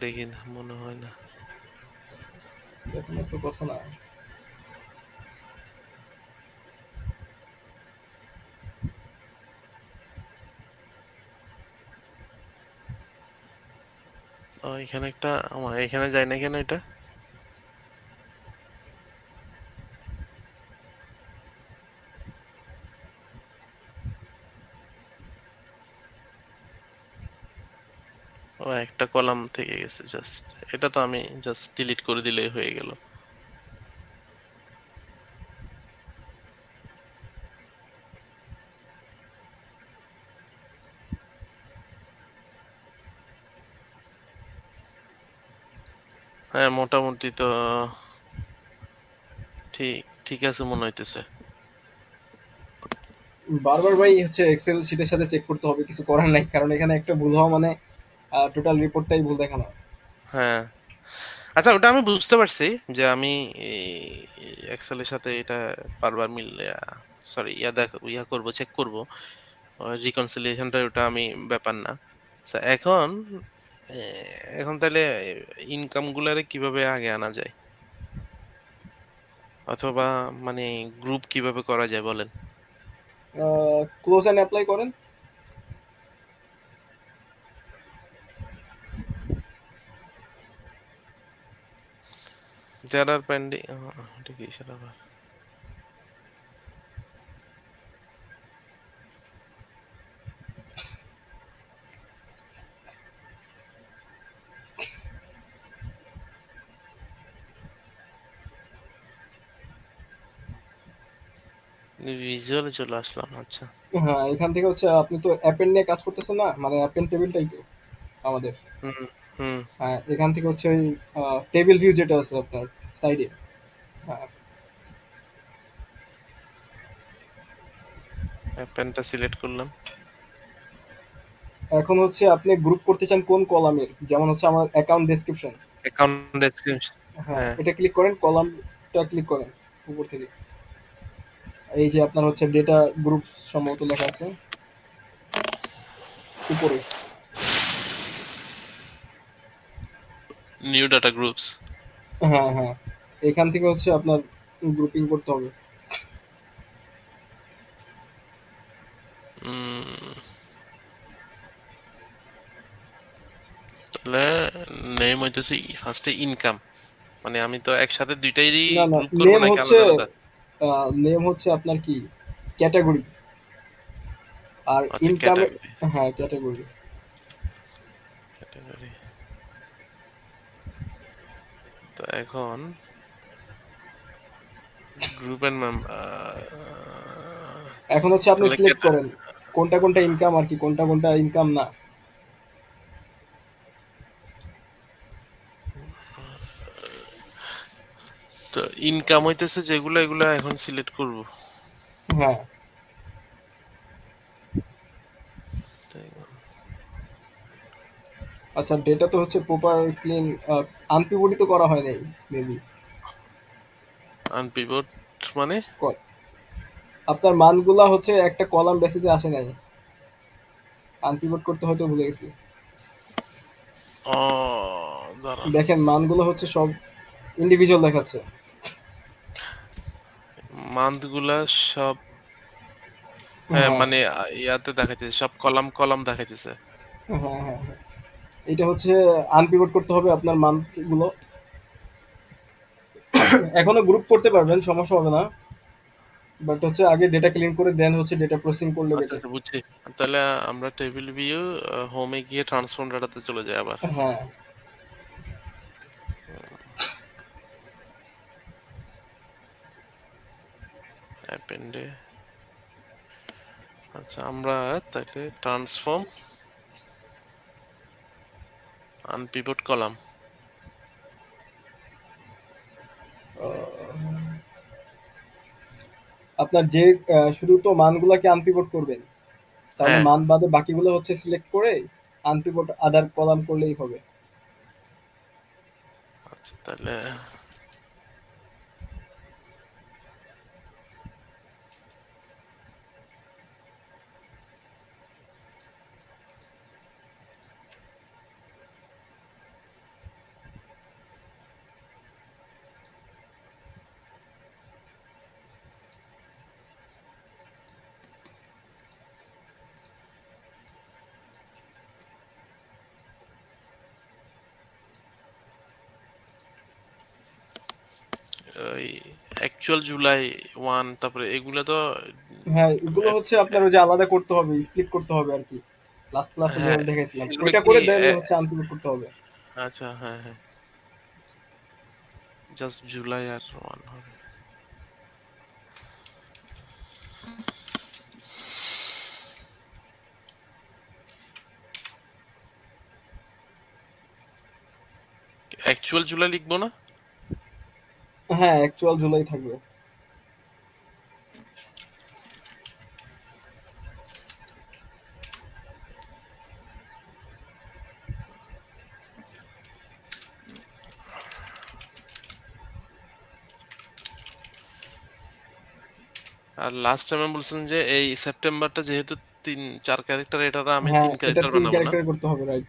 দেখি না, মনে হয় না। এখন তো কথা না। এখানে একটা এখানে যায় না কেন এটা? একটা কলাম থেকে গেছে জাস্ট। এটা তো আমি জাস্ট ডিলিট করে দিলেই হয়ে গেল। হ্যাঁ, মোটামুটি তো ঠিক ঠিক আছে মনে হইতেছে। বারবার ভাই হচ্ছে এক্সেল শিটের সাথে চেক করতে হবে, কিছু করার নাই, কারণ এখানে একটা ভুল হওয়া মানে টোটাল রিপোর্টটাই ভুল দেখানো। হ্যাঁ। আচ্ছা ওটা আমি বুঝতে পারছি যে আমি এক্সেল এর সাথে এটা বারবার সরি ইয়া করব, চেক করব। রিকনসিলিয়েশনটা ওটা আমি ব্যাপার না। এখন এ এখন তাইলে ইনকাম গুলারে কিভাবে আগে আনা যায়? অথবা মানে গ্রুপ কিভাবে করা যায় বলেন? ক্লোজ অ্যান্ড অ্যাপ্লাই করেন। There are pending এটা কিসের আবার? ভিজুয়ালে চলে আসলাম। আচ্ছা। হ্যাঁ, এখান থেকে হচ্ছে আপনি তো অ্যাপেন্ড নিয়ে কাজ করতেছেন না, মানে অ্যাপেন্ড টেবিলটাই তো আমাদের। হুম, হুম। হ্যাঁ, এখান থেকে হচ্ছে ওই টেবিল ভিউ যেটা আছে আপনার সাইডে। হ্যাঁ, পেনটা সিলেক্ট করলাম। এখন হচ্ছে আপনি গ্রুপ করতে চান কোন কলামের, যেমন হচ্ছে আমার অ্যাকাউন্ট ডেসক্রিপশন। Account description. হ্যাঁ, হ্যাঁ, এটা ক্লিক করেন, কলামটা ক্লিক করেন উপর থেকে। এই যে আপনার হচ্ছে ডেটা গ্রুপ সম্ভবত লেখা আছে উপরে। New data groups. হ্যাঁ, হ্যাঁ, এখান থেকে হচ্ছে আপনার গ্রুপিং করতে হবে। উম তাহলে নেম হইতেছে ফার্স্টে ইনকাম। মানে আমি তো একসাথে দুইটারই না, না, গ্রুপ করব নেম নাকি হচ্ছে আলাদা আলাদা? নেম হচ্ছে আপনার কি ক্যাটাগরি, আর আচ্ছা ইনকামে। ক্যাটাগরি, হ্যাঁ, ক্যাটাগরি। ক্যাটাগরি। তো এখন গ্রুপ এন্ড এখন হচ্ছে আপনি তাহলে সিলেক্ট করেন কোনটা কোনটা ইনকাম আর কি, কোনটা কোনটা ইনকাম না। তো ইনকাম হইতেছে যেগুলা এগুলা এখন সিলেক্ট করব। হ্যাঁ, তাই না? আচ্ছা, ডেটা তো হচ্ছে প্রপার ক্লিন আনপিভটিত করা হয় নাই মেবি। আনপিভট মানে? আপনার মানগুলা হচ্ছে একটা কলাম বেসিসে আসে নাই, আনপিভট করতে হয়তো ভুলে গেছি। ও দাঁড়ান। দেখেন মানগুলো হচ্ছে সব ইন্ডিভিজুয়াল দেখাচ্ছে। মান্থ গুলা সব, হ্যাঁ হ্যাঁ, মানে ইয়াতে দেখাইতেছে সব কলাম কলাম দেখাইতেছে। হ্যাঁ, হ্যাঁ, হ্যাঁ। এটা হচ্ছে আনপিভট করতে হবে আপনার মান্থ গুলো। এখনো গ্রুপ করতে পারবেন, সমস্যা হবে না। বাট হচ্ছে আগে ডেটা ক্লিন করে দেন হচ্ছে ডেটা প্রসেসিং করলে আচ্ছা, বেটার। আচ্ছা বুঝছি। তাহলে আমরা টেবিল ভিউ হোমে গিয়ে ট্রান্সফর্ম ডাটাতে চলে যাই আবার। হ্যাঁ, অ্যাপেন্ডে আচ্ছা আমরা তাকে ট্রান্সফর্ম আনপিভট কলাম। আপনার যে শুধু তো মানগুলাকে আনপিভট করবেন, তাহলে হ্যাঁ, মান বাদে বাকিগুলো হচ্ছে সিলেক্ট করে আনপিভট আদার কলাম করলেই হবে। আচ্ছা তাহলে ওই অ্যাকচুয়াল জুলাই 1 তারপরে এগুলা তো হ্যাঁ, এগুলো এ- হচ্ছে আপনার এ- ওই যে আলাদা করতে হবে, স্প্লিট করতে হবে আর কি। লাস্ট ক্লাসে হ্যাঁ যেভাবে দেখাইছিলাম এগুলো ওইটা কি করে দেন হচ্ছে আনপিভট করতে হবে। আচ্ছা হ্যাঁ হ্যাঁ জাস্ট জুলাই আর 1 হবে। অ্যাকচুয়াল জুলাই লিখবো না? হ্যাঁ, অ্যাকচুয়াল জুলাই থাকবে। আর লাস্ট টাইম বলছিলেন যে এই সেপ্টেম্বরটা যেহেতু 4 ক্যারেক্টার, এটা আমি হ্যাঁ, 3 এটা ক্যারেক্টার তিন বানাবো না? ক্যারেক্টারে করতে হবে, রাইট।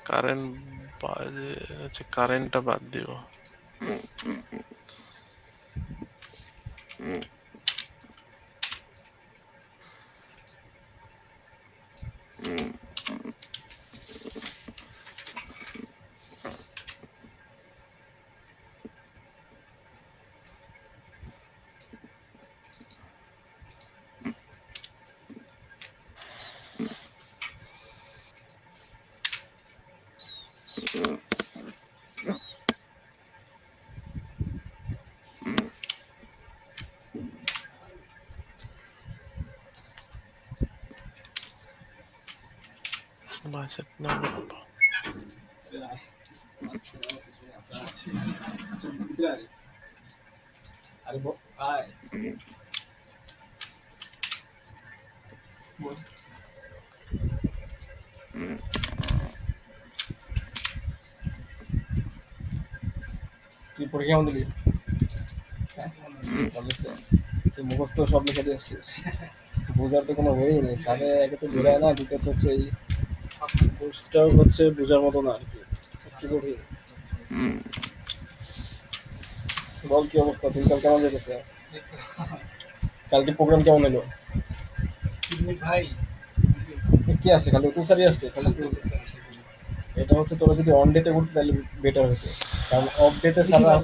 কারেন্ট আচ্ছা কারেন্টটা বাদ দিব। বাজেট না আরে ভাই, কি পরীক্ষা কেমন দিলি? ভালো হয়েছে? তুই মুখস্থ সব লিখে দিয়ে আসছিস, বোঝার তো কোনো ওয়েই নেই। স্যারে একে তো ঘুরায় না, দ্বিতীয়ত হচ্ছে এই কোর্সটাও হচ্ছে বোঝার মতো না আর কি, একটু কঠিন। বল কি অবস্থা, দিনকাল কেমন যেতেছে? কালকে প্রোগ্রাম কেমন হলো? কি আসছে, খালি অতুল স্যারই আসছে খালি এটা হচ্ছে তোরা যদি অন ডেতে করতে তাহলে বেটার হতো, কারণ অফ ডেতে স্যাররা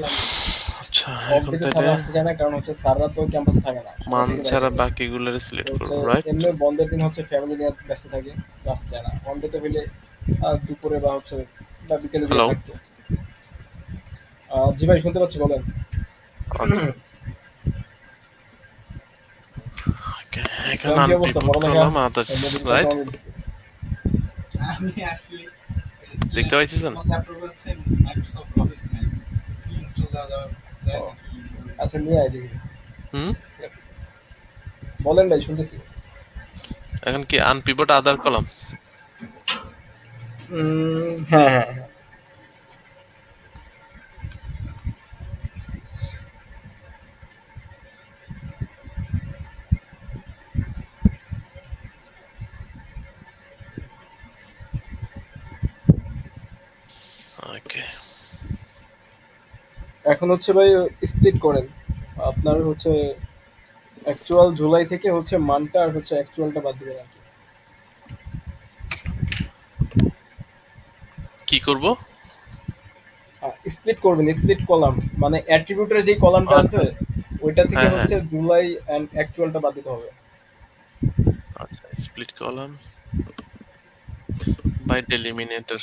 আচ্ছা, অফ এখন ডেতে তাহলে স্যাররা আসতে চায় না, কারণ হচ্ছে স্যাররা তো ক্যাম্পাসে থাকে না, সবাই মান থেকে বাইরে ছাড়া থাকে। বাকিগুলোর তো সিলেক্ট হচ্ছে করব, রাইট? এমনি বন্ধের দিন হচ্ছে ফ্যামিলি নিয়ে ব্যস্ত থাকে, তো আসতে চায় না। ওয়ান ডেতে হইলে দুপুরে বা হচ্ছে বা বিকেলের দিকে হ্যালো? থাকতো। জি ভাই, শুনতে পাচ্ছি, বলেন। আচ্ছা, ওকে। এখন বলেন কি অবস্থা আনপিভট পড়ালেখা, কলাম আদার্স, মোদিনটা রাইট? কেমন দিচ্ছে? আমি আসলে দেখতে পাইতেছেন? আমার ল্যাপটপে হচ্ছে মাইক্রোসফট অফিস নাই, ফ্রি ইনস্টল দেওয়া ও যায় নাকি? আচ্ছা, নিয়ে আয় দেখি। হুম? বলেন ভাই, শুনতেছি। এখন কি আনপিভট আদার কলামস? হ্যাঁ হ্যাঁ হ্যাঁ। ওকে। এখন হচ্ছে ভাই স্প্লিট করেন। আপনার হচ্ছে অ্যাকচুয়াল জুলাই থেকে হচ্ছে মানটা আর হচ্ছে অ্যাকচুয়ালটা বাদ দিবেন আর কি। কি করব? স্প্লিট করবেন, স্প্লিট কলাম, মানে অ্যাট্রিবিউটের যে কলামটা আচ্ছা, আছে ওইটা থেকে হ্যাঁ, হ্যাঁ। হচ্ছে জুলাই এন্ড অ্যাকচুয়ালটা বাদ দিতে হবে। আচ্ছা, split column by deliminator.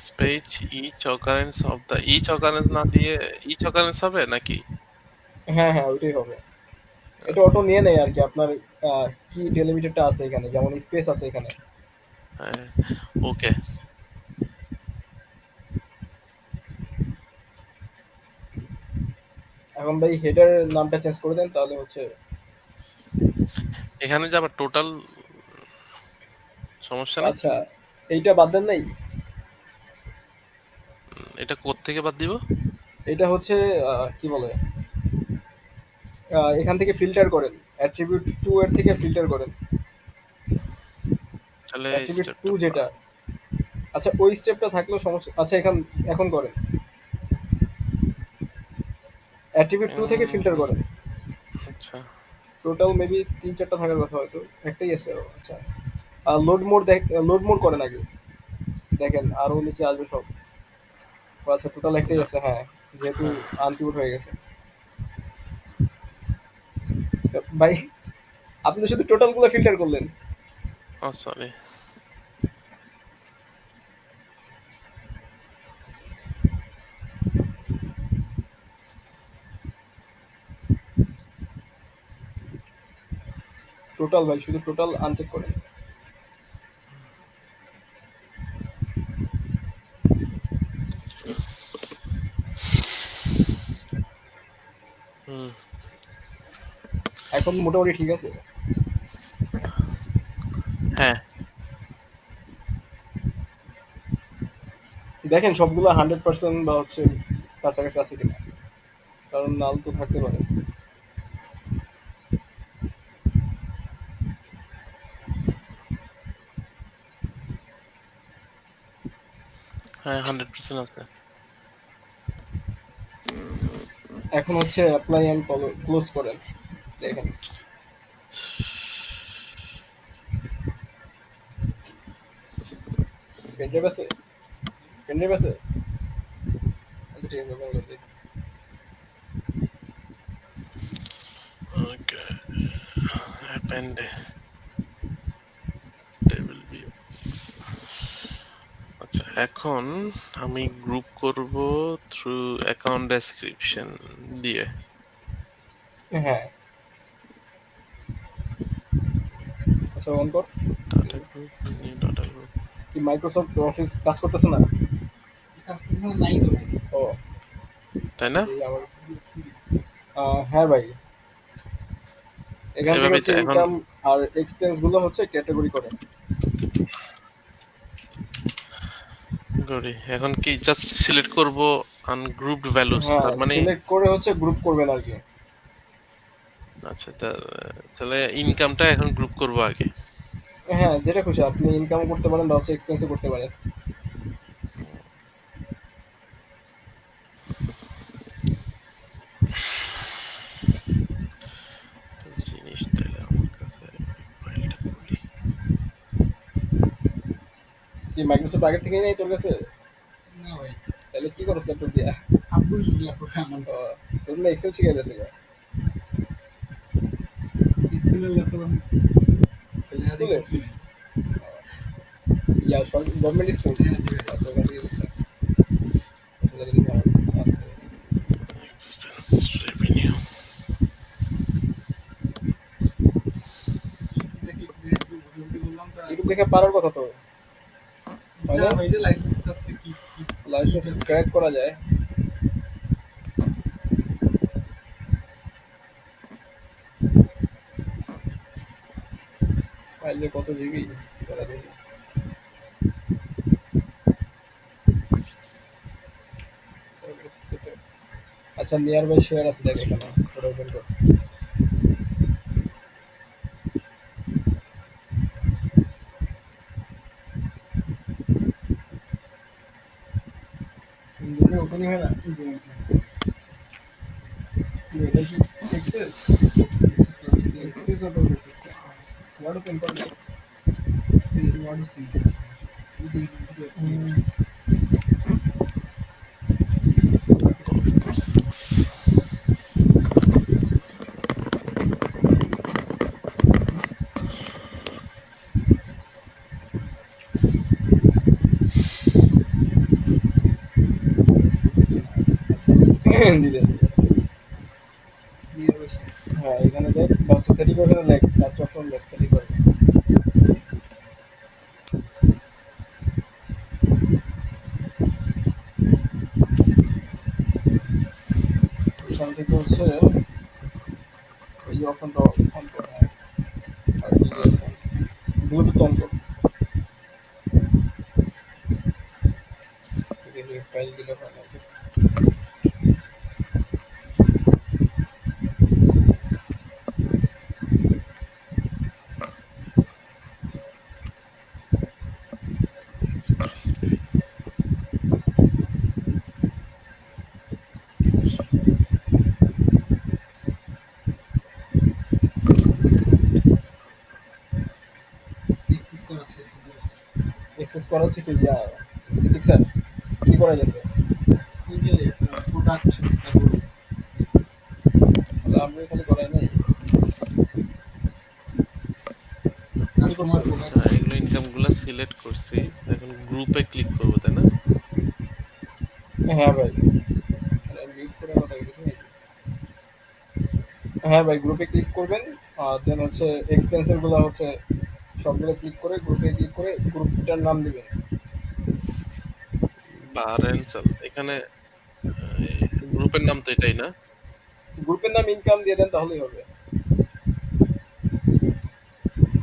Space each occurrence of the each occurrence না দিয়ে each occurrence হবে নাকি? হ্যাঁ হ্যাঁ, ওইটাই হবে। এটা অটো নিয়ে নেয় আর কি। আপনার কি ডেলিমিটারটা আছে এখানে, যেমন স্পেস আছে এখানে। হ্যাঁ, ওকে। এখন ভাই হেডার নামটা চেঞ্জ করে দেন, তাহলে হচ্ছে। এখানে যে আবার টোটাল সমস্যা নাই? আচ্ছা, এইটা বাদ দেন নাই? এটা কোত্থেকে বাদ দিব? এটা হচ্ছে কি বলে, এখান থেকে ফিল্টার করেন, অ্যাট্রিবিউট টু এর থেকে ফিল্টার করেন। তাহলে অ্যাট্রিবিউট টু স্টেপটা যেটা, আচ্ছা ওই স্টেপটা থাকলেও সমস্যা। আচ্ছা, এখন করেন, অ্যাট্রিবিউট টু থেকে ফিল্টার করেন। আচ্ছা, টোটাল মেবি তিন চারটা থাকার কথা, হয়তো একটাই আছে। আচ্ছা, লোড মোড লোড মোড করেন আগে, দেখেন আরো নিচে আসবে সব। ও আচ্ছা, টোটাল একটাই না, আছে, হ্যাঁ, যেহেতু হ্যাঁ। আনটিউট হয়ে গেছে। ভাই, আপনি তো শুধু টোটাল গুলো ফিল্টার করলেন। ও সরি। টোটাল ভাই, শুধু টোটাল আনচেক করেন। হুম, এখন মোটামুটি ঠিক আছে। হ্যাঁ। দেখেন সবগুলো 100% বা হচ্ছে কাছাকাছি আছে কিনা, কারণ নাল তো থাকতে পারে। হ্যাঁ, 100% আছে। এখন হচ্ছে অ্যাপ্লাই অ্যান্ড ক্লোজ করেন, দেখেন। পেনড্রাইভ আছে, পেনড্রাইভ আছে। আচ্ছা ঠিক আছে, ওপেন করে দিই। ওকে, অ্যাপেন্ড টেবিল ভিউ। আচ্ছা, এখন আমি গ্রুপ করব থ্রু অ্যাকাউন্ট ডেসক্রিপশন দিয়ে। হ্যাঁ, আচ্ছা অন কর। Data group, new data group. কি মাইক্রোসফট অফিস কাজ করতেছে না? কাজ করতেছে না, নাই তো ভাই। ও তাই আচ্ছা, না? দেখি আমার কাছে। হ্যাঁ ভাই, এখান থেকে এভাবেই হচ্ছে তো এখন ইনকাম আর এক্সপেন্স গুলো হচ্ছে ক্যাটাগরি করে। করি। এখন কি জাস্ট সিলেক্ট করব আনগ্রুপড ভ্যালুস, হ্যাঁ, তার মানে? সিলেক্ট করে হচ্ছে গ্রুপ করবেন আর কি। আচ্ছা, তাহলে ইনকামটা এখন গ্রুপ করব আগে। হ্যাঁ, যেটা খুশি আপনি ইনকাম করতে পারেন বা হচ্ছে এক্সপেন্সও করতে পারেন। তো জিনিস তাহলে আমার কাছে ফাইলটা খুলি। কি মাইক্রোসফট আগের থেকেই নেই তোর কাছে? না ভাই, তাহলে কি করছ ল্যাপটপ দিয়া? আব্বুর ল্যাপটপে আমার তোর না এক্সেল শিখাই দিয়েছে গা স্কুলের ল্যাপটপ আমি দেখা স্কুলে? দেখতেছি নাই। ইয়া গভর্নমেন্ট স্কুল? হ্যাঁ জি ভাই। আচ্ছা ওখান থেকে দিচ্ছে। আচ্ছা, তাহলে দেখি আছে। Expense revenue. দেখি বুঝে বললাম তা ইউটিউব দেখে পারার কথা তো। যা ভাই যে লাইসেন্স আছে কি কি লাইসেন্স ক্র্যাক করা যায়। ফাইলে কত জিবি করা দেখি। আচ্ছা নিয়ার বাই শেয়ার আছে দেখ এখানে, ওটা ওপেন কর। দেখে ওপেনই হয় না। এই যে কি এটা কি এক্সেস? এক্সেস করছে কি এক্সেস ওপেন করছিস কেন? ওয়ার্ড ওপেন কর না। এই ওয়ার্ড সিন হচ্ছে এই থেকে আচ্ছা দিতেছি। নিয়ে বসে হ্যাঁ এখানে দেখ বা হচ্ছে সেটিং ওখানে লেখ সার্চ অপশন লেখ সেটিং করে। এখান থেকে হচ্ছে এই অপশনটা অন কর। হ্যাঁ আর কি আছে ব্লুটুথ অন কর। দেখি ফাইল দিলে হয় নাকি। এক্সেস করাচ্ছে এক্সেস করা হচ্ছে কি ইয়া সিটিং স্যার কি করা যাচ্ছে? ওই যে প্রোডাক্ট তারপর তাহলে আমি এখানে করাই নাই। কাস্টমার আচ্ছা প্রোডাক্ট এগুলো ইনকাম গুলা সিলেক্ট করছি, এখন গ্রুপে ক্লিক করবো তাই না? হ্যাঁ ভাই মিউট করে কথা বলছি নাকি? হ্যাঁ ভাই গ্রুপে ক্লিক করবেন। দেন হচ্ছে এক্সপেন্সের গুলো হচ্ছে সবগুলো ক্লিক করে গ্রুপে ক্লিক করে গ্রুপটার নাম দিবেন। বার এন্ড সেল এখানে গ্রুপের নাম তো এটাই না? গ্রুপের নাম ইনকাম দিয়ে দেন তাহলেই হবে।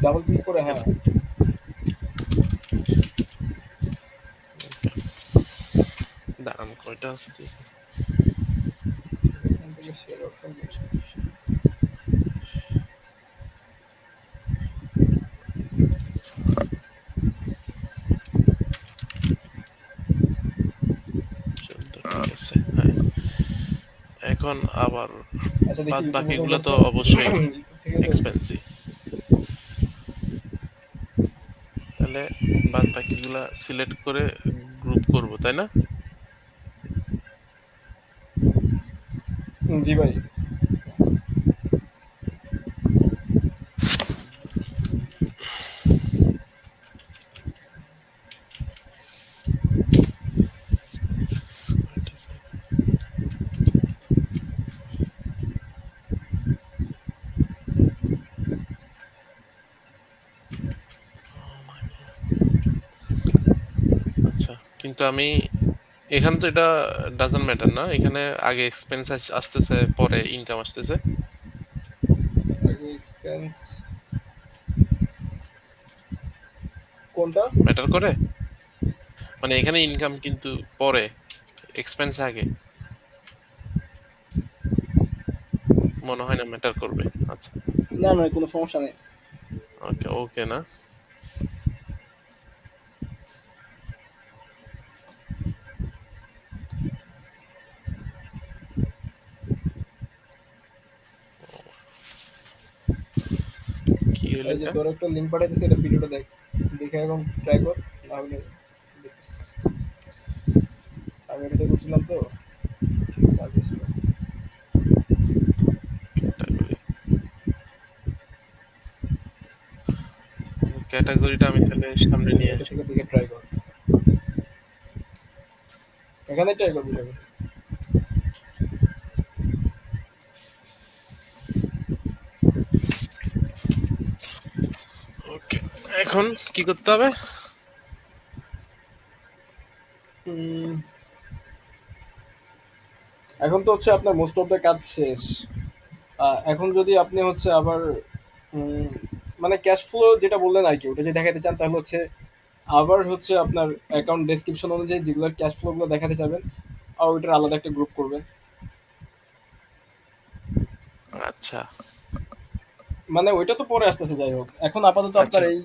ডাবল ক্লিক করে হ্যাঁ। দাঁড়ান কয়টা আছে দেখি। এখান থেকে শেয়ার অপশন চলতো, ঠিক আছে হ্যাঁ। এখন আবার আচ্ছা দেখি বাদ ইউটিউব বাকিগুলো ওপেন তো কর। অবশ্যই ইউটিউব থেকে তো এক্সপেন্সিভ, তাহলে বাদ বাকিগুলা সিলেক্ট করে গ্রুপ করব তাই না? জি ভাই। Expenses, what is it? Oh my God. আচ্ছা কিন্তু আমি এখানে তো এটা ডাজন্ট ম্যাটার না, এখানে আগে এক্সপেন্স আসতেছে পরে ইনকাম আসতেছে, আগে এক্সপেন্স কোনটা? ম্যাটার করে? মানে এখানে ইনকাম কিন্তু পরে, এক্সপেন্স আগে, মনে হয় না ম্যাটার করবে। আচ্ছা না না কোনো সমস্যা নেই। ওকে ওকে না কি হলো এই যে এটা? তোর একটা লিঙ্ক পাঠাই দিছে এটা ভিডিওটা দেখ। দেখে এখন ট্রাই কর না হলে আমি এটাতে করছিলাম তো তারপর ছিল। ক্যাটাগরি, ক্যাটাগরিটা আমি তাহলে সামনে নিয়ে এটা আসি। থেকে দেখে ট্রাই কর, এখানে ট্রাই কর বসে বসে। ওকে, এখন কি করতে হবে? উম, এখন তো হচ্ছে আপনার মোস্ট অফ দ্য কাজ শেষ। এখন যদি আপনি হচ্ছে আবার উম, মানে ক্যাশ ফ্লো যেটা বললেন আর কি, ওটা যদি দেখাতে চান তাহলে হচ্ছে আবার হচ্ছে আপনার অ্যাকাউন্ট ডেসক্রিপশন অনুযায়ী যেগুলোর ক্যাশ ফ্লো গুলো দেখাতে চাবেন, আর ওইটার আলাদা একটা গ্রুপ করবেন। আচ্ছা মানে ওইটা তো পরে আসতেছে, যাই হোক এখন আপাতত আচ্ছা, আপনার এই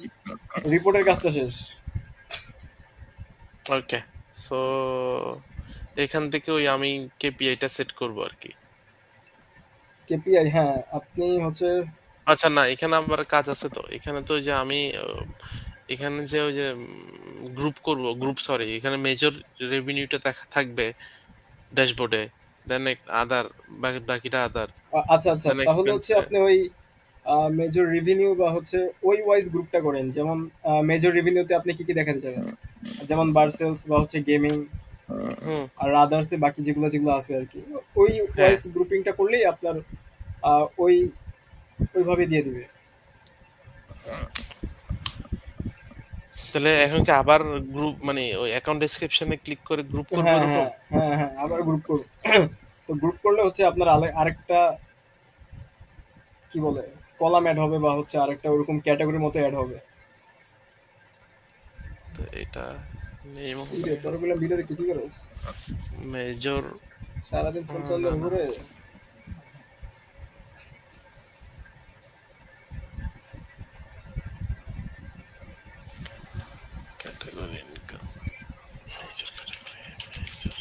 রিপোর্টের কাজটা শেষ। ওকে। সো এখান থেকে ওই আমি কেপিআইটা সেট করব আর কি। কেপিআই, হ্যাঁ আপনি হচ্ছে আচ্ছা, না এখানে আবার কাজ আছে তো। এখানে তো ওই যে আমি এখানে যে ওই যে গ্রুপ করব, গ্রুপ সরি, এখানে মেজর রেভিনিউটা থাকবে ড্যাশবোর্ডে, দেন আদার, বাকিটা আদার, আচ্ছা আচ্ছা, দেন তাহলে এক্সপেন্স। হচ্ছে আপনি ওই মেজর রেভিনিউ বা হচ্ছে ওই ওয়াইজ গ্রুপটা করেন, যেমন মেজর রেভিনিউতে আপনি কি কি দেখাতে চাবেন, যেমন বার্সেলস বা হচ্ছে গেমিং হুম, আর আদার্সে বাকি যেগুলো যেগুলো আছে আর কি, ওই হ্যাঁ। ওয়াইজ গ্রুপিংটা করলেই আপনার ওই ওইভাবে দিয়ে দিবে। তাহলে এখন কি আবার গ্রুপ মানে ওই অ্যাকাউন্ট ডেসক্রিপশনে ক্লিক করে গ্রুপ করবো হ্যাঁ এরকম? হ্যাঁ হ্যাঁ হ্যাঁ, আবার গ্রুপ করব। তো গ্রুপ করলে হচ্ছে আপনার আরেকটা কি বলে কলাম অ্যাড হবে বা হচ্ছে আরেকটা ওরকম ক্যাটাগরির মতো অ্যাড হবে। তো এটা নেম এই হবে রে তোর বললাম ভিডিও দেখতে কি করে মেজর। সারাদিন ফোন চালালে না না, ঘুরে। Category income, major category, major,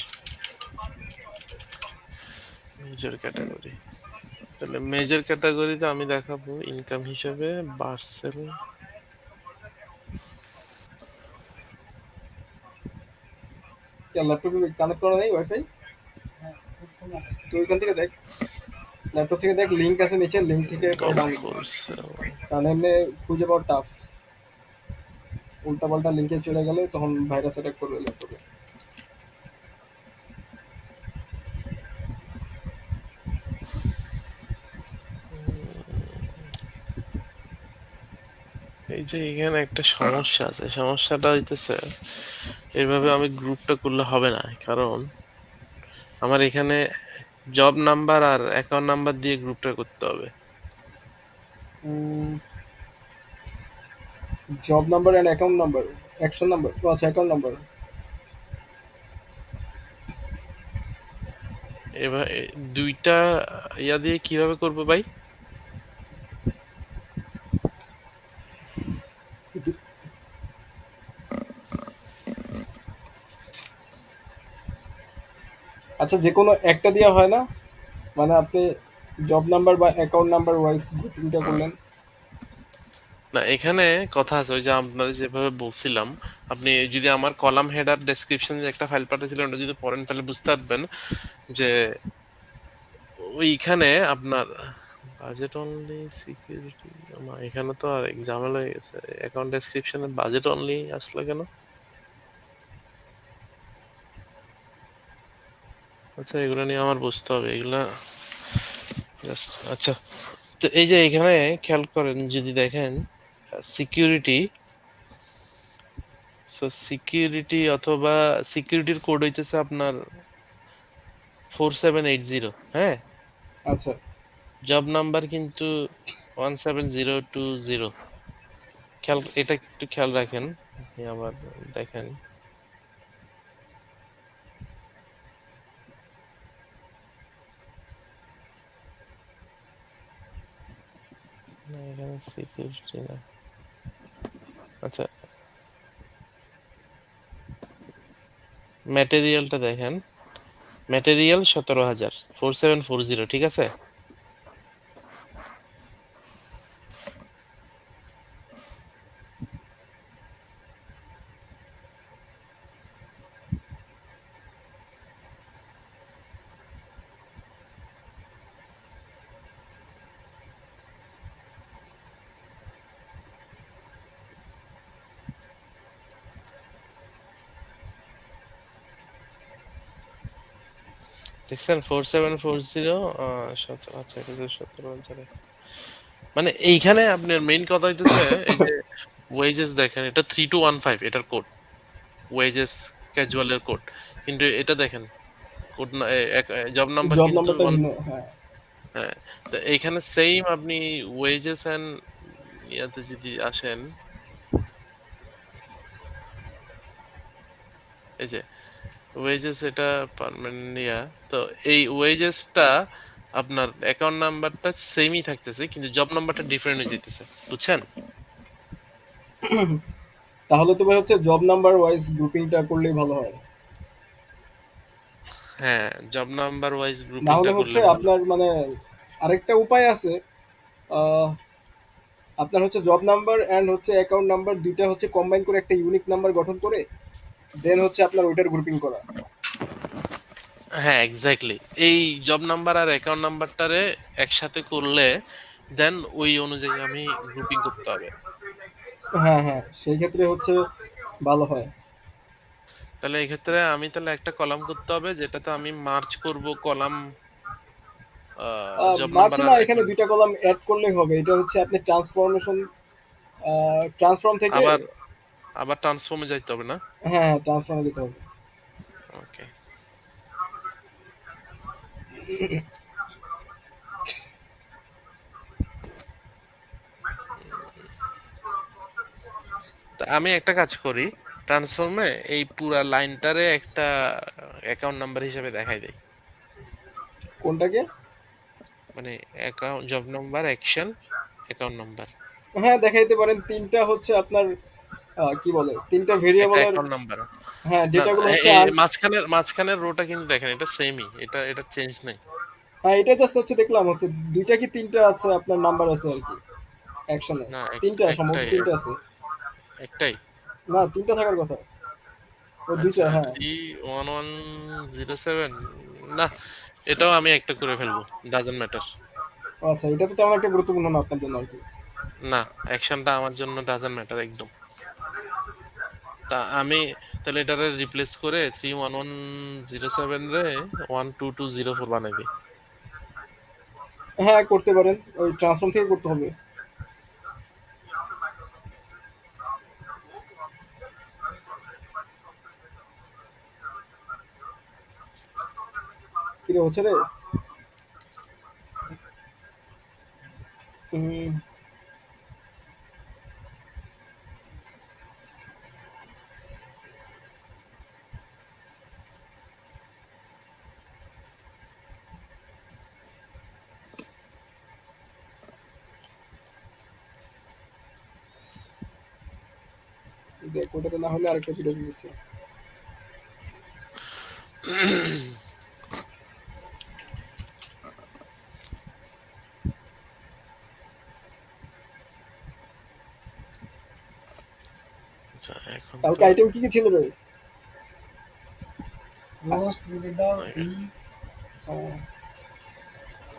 major category. তাহলে মেজর ক্যাটাগরিতে আমি দেখাবো ইনকাম হিসেবে বার্সেল। ল্যাপটপে কানেক্ট করা নেই ওয়াইফাই? তো ওইখান থেকে দেখ, ল্যাপটপ থেকে দেখ, লিঙ্ক আছে নিচে, লিঙ্ক থেকে পরে গল্ফ ডাউনলোড কর। কোর্স। কারণ এমনি খুঁজে পাওয়া টাফ, উল্টা পাল্টা লিঙ্কে চলে গেলে তখন ভাইরাস অ্যাটাক করবে ল্যাপটপে। এই যে এখানে একটা সমস্যা আছে, সমস্যাটা হইতেছে এইভাবে আমি গ্রুপটা করলে হবে না, কারণ আমার এখানে জব নাম্বার আর অ্যাকাউন্ট নাম্বার দিয়ে গ্রুপটা করতে হবে। Job number and account number, action number, ও আচ্ছা অ্যাকাউন্ট নাম্বার। এবার দুইটা ইয়া দিয়ে কিভাবে করবো ভাই? আচ্ছা যে কোনো একটা দেওয়া হয় না, মানে আপনি জব নাম্বার বা অ্যাকাউন্ট নাম্বার ওয়াইজ গ্রুপিংটা করলেন। না, এখানে কথা আছে ওই যে আপনার যেভাবে বলছিলাম, আপনি যদি আমার কলাম হেডার ডেসক্রিপশন যে একটা ফাইল পাঠিয়েছিলেন ওটা যদি পড়েন তাহলে বুঝতে পারবেন যে ওইখানে আপনার বাজেট অনলি সিকিউরিটি, এখানে তো আর এক ঝামেলা হয়ে গেছে। অ্যাকাউন্ট ডেসক্রিপশনে বাজেট অনলি আসলো কেন? আচ্ছা, এগুলো নিয়ে আমার বুঝতে হবে এগুলা। আচ্ছা, তো এই যে এখানে খেয়াল করেন, যদি দেখেন সিকিউরিটি, সিকিউরিটি অথবা সিকিউরিটির কোড হইতেছে আপনার 4780, হ্যাঁ। আচ্ছা জব নাম্বার কিন্তু 170220। খেয়াল, এটা একটু খেয়াল রাখেন। আপনি আবার দেখেন, না এখানে সিকিউরিটি না। আচ্ছা, ম্যাটেরিয়ালটা দেখেন, ম্যাটেরিয়াল 17,000, 4740, ঠিক আছে। দেখছেন 4740 আচ্ছা কিন্তু 17 মানে এইখানে আপনার মেইন কথা হইতেছে এই যে ওয়েজেস দেখেন এটা 3215 এটার কোড ওয়েজেস ক্যাজুয়ালের কোড কিন্তু এটা দেখেন কোড না জব নাম্বার জব কিন্তু নাম্বারটা ভিন্ন, হ্যাঁ। হ্যাঁ তো এইখানে সেম আপনি ওয়েজেস এন্ড ইয়াতে যদি আসেন এই যে ওয়েজেস এটা পার্মানেন্ট ইয়া তো এই ওয়েজেসটা আপনার অ্যাকাউন্ট নাম্বারটা সেমই থাকতেছে কিন্তু জব নাম্বারটা ডিফারেন্ট হয়ে যেতেছে বুঝছেন তাহলে তো ভাই হচ্ছে জব নাম্বার ওয়াইজ গ্রুপিংটা করলেই ভালো হয়। হ্যাঁ জব নাম্বার ওয়াইজ না গ্রুপিংটা হলে হচ্ছে করলে ভালো আপনার মানে আরেকটা উপায় আছে, আহ, আপনার হচ্ছে জব নাম্বার অ্যান্ড হচ্ছে অ্যাকাউন্ট নাম্বার দুইটা হচ্ছে কম্বাইন করে একটা ইউনিক নাম্বার গঠন করে দেন হচ্ছে আপনার ওইটার গ্রুপিং করা। হ্যাঁ এক্স্যাক্টলি এই জব নাম্বার আর অ্যাকাউন্ট নাম্বারটারে একসাথে করলে দেন ওই অনুযায়ী আমি গ্রুপিং করতে হবে হ্যাঁ হ্যাঁ, সেই ক্ষেত্রে হচ্ছে ভালো হয়। তাহলে এই ক্ষেত্রে আমি তাহলে একটা কলাম করতে হবে যেটাতে আমি মার্চ করব কলাম জব নাম্বার মার্চ না, আর এখানে অ্যাকাউন্ট দুইটা কলাম অ্যাড করলেই হবে। এটা হচ্ছে আপনি ট্রান্সফরমেশন, ট্রান্সফর্ম থেকে, আবার আবার ট্রান্সফর্মে যাইতে হবে না হ্যাঁ হ্যাঁ ট্রান্সফর্মে যেতে হবে। ওকে তা আমি একটা কাজ করি ট্রান্সফর্মে এই পুরা লাইনটারে একটা অ্যাকাউন্ট নাম্বার হিসেবে দেখাই দেই কোনটাকে? মানে account job number action account number হ্যাঁ দেখাইতে পারেন। তিনটা হচ্ছে আপনার কি বলে, তিনটা একটা ভেরিয়েবলের, অ্যাকাউন্ট নাম্বার হ্যাঁ না না ডেটাগুলো হচ্ছে এই আর, মাঝখানের রোটা কিন্তু দেখেন এটা সেমই এটা চেঞ্জ নেই হ্যাঁ এটা জাস্ট হচ্ছে দেখলাম হচ্ছে দুইটা কি তিনটা আছে আপনার নাম্বার আছে আর কি অ্যাকশনে। না তিনটা, সম্ভবত একটাই তিনটা আছে। একটাই না, তিনটা থাকার কথা। ও আচ্ছা দুইটা, হ্যাঁ। 31107 না এটাও আমি একটা করে ফেলবো ডাজন্ট ম্যাটার আচ্ছা, এটা তো তেমন একটা গুরুত্বপূর্ণ না আপনার জন্য আর কি। না অ্যাকশনটা আমার জন্য ডাজন্ট ম্যাটার একদম তা আমি তাহলে এটারে রিপ্লেস করে 31107 রে 12204 বানাই দিই হ্যাঁ করতে পারেন, ওই ট্রান্সফর্ম থেকে করতে হবে। কিরে হচ্ছে রে? হুম, দেখ ওটাতে না হলে আরেকটা ভিডিও দিয়েছে। আচ্ছা এখন তো কালকে আইটেম কি কি ছিল রে? Roast, Vidal, আহ, আহ,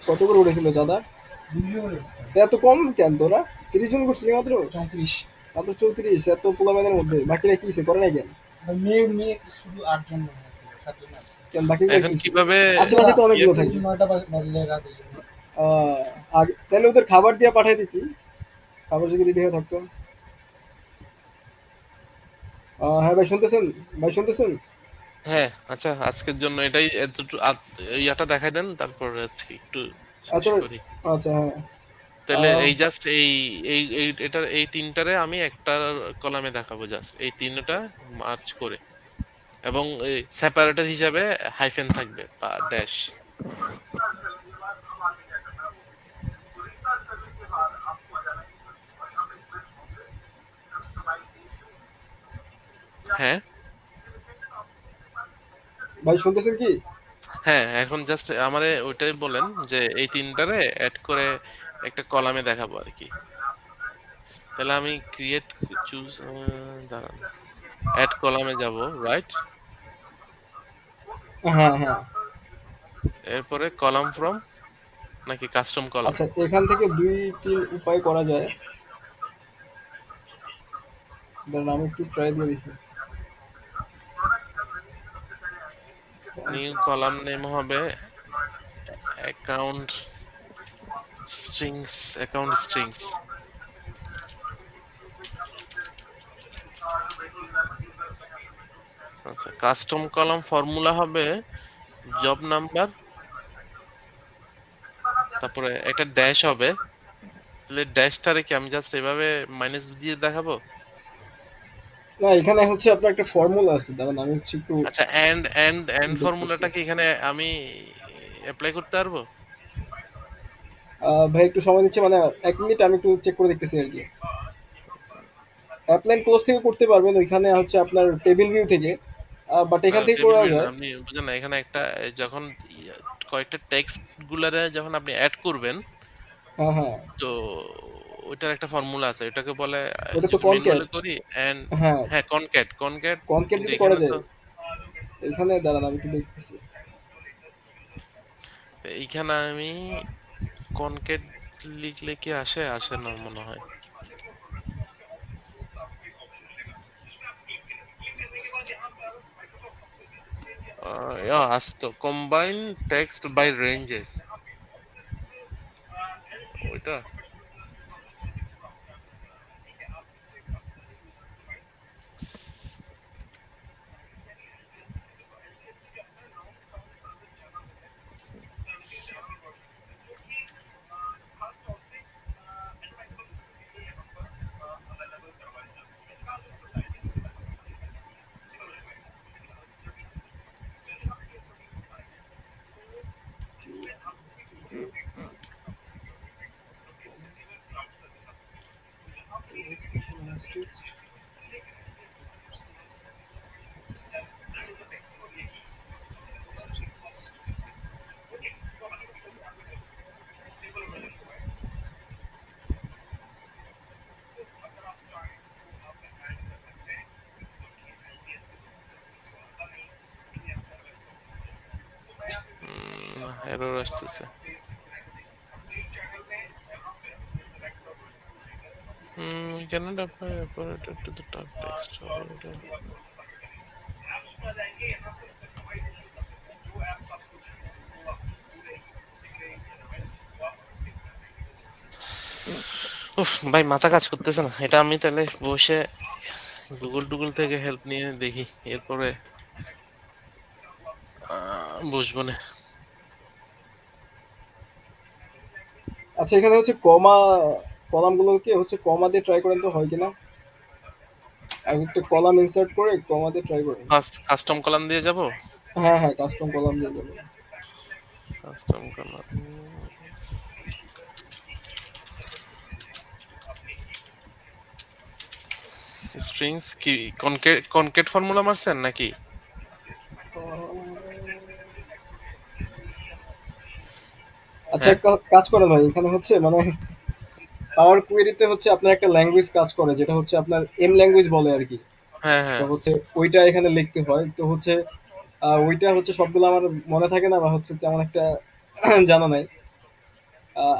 কত করে উঠেছিল চাঁদা? দুশো এত কম কেন তোরা? 30 জন করছিলি মাত্র? 34 মাত্র 34? এত পোলাপাইনের মধ্যে বাকিরা কি করে নাই কেন? মেয়ে শুধু 8 জন মনে আছে, 7 জন আছে। কেন বাকিগুলো এখন কি? কিভাবে আশেপাশে তো ইয়ে অনেকগুলো করব? থাকে। 9টা বাজে যায় রাতের জন্য। আগে তাহলে ওদের খাবার দিয়ে পাঠাই দিতি, খাবার যদি রেডি হয়ে থাকতো। হ্যাঁ ভাই শুনতেছেন? ভাই শুনতেছেন? হ্যাঁ আচ্ছা আজকের জন্য এটাই এতটুকু ইয়াটা দেখাই দেন তারপর আজকে একটু শেষ আচ্ছা ভাই, করি আচ্ছা হ্যাঁ। তাহলে আহ, এই জাস্ট এই এটার এই তিনটারে আমি একটা কলামে দেখাবো জাস্ট এই তিনটা মার্চ করে এবং সেপারেটর হিসাবে হাইফেন থাকবে বা ড্যাশ হ্যাঁ ভাই শুনতেছেন কি? হ্যাঁ এখন জাস্ট আমারে ওইটাই বলেন যে এই তিনটারে অ্যাড করে একটা কলামে দেখাবো আর কি তাহলে আমি ক্রিয়েট চুজ দাঁড়ান অ্যাড কলামে যাব রাইট হ্যাঁ হ্যাঁ। এরপরে কলাম ফ্রম নাকি কাস্টম কলাম আচ্ছা, এখান থেকে দুই তিন উপায় করা যায়। দাঁড়ান আমি একটু ট্রাই দিয়ে দেখি। নিউ কলাম নেম হবে অ্যাকাউন্ট স্ট্রিংস। আচ্ছা, কাস্টম কলাম ফর্মুলা হবে জব নাম্বার, তারপরে একটা ড্যাশ হবে। তাহলে ড্যাশটারে কি আমি জাস্ট এভাবে মাইনাস দিয়ে দেখাবো? না, এখানে হচ্ছে আপনার একটা ফর্মুলা আছে, দাঁড়ান আমি হচ্ছে একটু আচ্ছা, এন্ড দেখতেছি। ফর্মুলাটা কি এখানে আমি অ্যাপ্লাই করতে পারবো? ভাই একটু সময় দিচ্ছে, মানে 1 মিনিট আমি একটু চেক করে দেখতেছি আর কি। অ্যাপ্লাইন ক্লোজ থেকে করতে পারবেন, ওইখানে হচ্ছে আপনার টেবিল ভিউ থেকে, বাট না, এখান থেকে টেবিল করাও ভিউ না, যায়। আপনি বুঝেন না, এখানে একটা যখন কয়েকটা টেক্সট গুলারে যখন আপনি অ্যাড করবেন, হ্যাঁ হ্যাঁ, তো ওইটার একটা ফর্মুলা আছে, এটাকে বলে ওটা তো যদি ম্যানুয়ালি কনক্যাট। করি এন্ড, হ্যাঁ, হ্যাঁ, কনক্যাট। কনক্যাট কিন্তু দিতে করা এখানে তো যায়। এখানে দাঁড়ান আমি একটু দেখতেছি। এইখানে আমি কনক্যাট লিখলে কি আসে না মনে হয়। আসতো কম্বাইন টেক্সট বাই রেঞ্জেস, ওইটা। এরর আসতেছে। cannot apply operator to the top text operator. উফ ভাই, মাথা কাজ করতেছে না, এটা আমি তাহলে বসে গুগল থেকে হেল্প নিয়ে দেখি, এরপরে বসবো না। আচ্ছা, এখানে হচ্ছে কলামগুলোকে হচ্ছে কমা দিয়ে ট্রাই করেন তো হয় কিনা। আমি একটা কলাম ইনসার্ট করে কমা দিয়ে ট্রাই করেন। কাস্টম কলাম দিয়ে যাব। হ্যাঁ হ্যাঁ, কাস্টম কলাম দিয়ে যাবেন। কাস্টম কলাম স্ট্রিংস কি কনকেট ফর্মুলা মারছেন নাকি? আচ্ছা, হ্যাঁ, কাজ করেন ভাই, এখানে হচ্ছে মানে পাওয়ার কুয়েরিতে হচ্ছে আপনার একটা ল্যাঙ্গুয়েজ কাজ করে, যেটা হচ্ছে আপনার এম ল্যাঙ্গুয়েজ বলে আর কি। হ্যাঁ, তো হ্যাঁ। হচ্ছে ওইটা এখানে লিখতে হয়, তো হচ্ছে ওইটা হচ্ছে সবগুলো আমার মনে থাকে না, বা হচ্ছে তেমন একটা জানা নাই।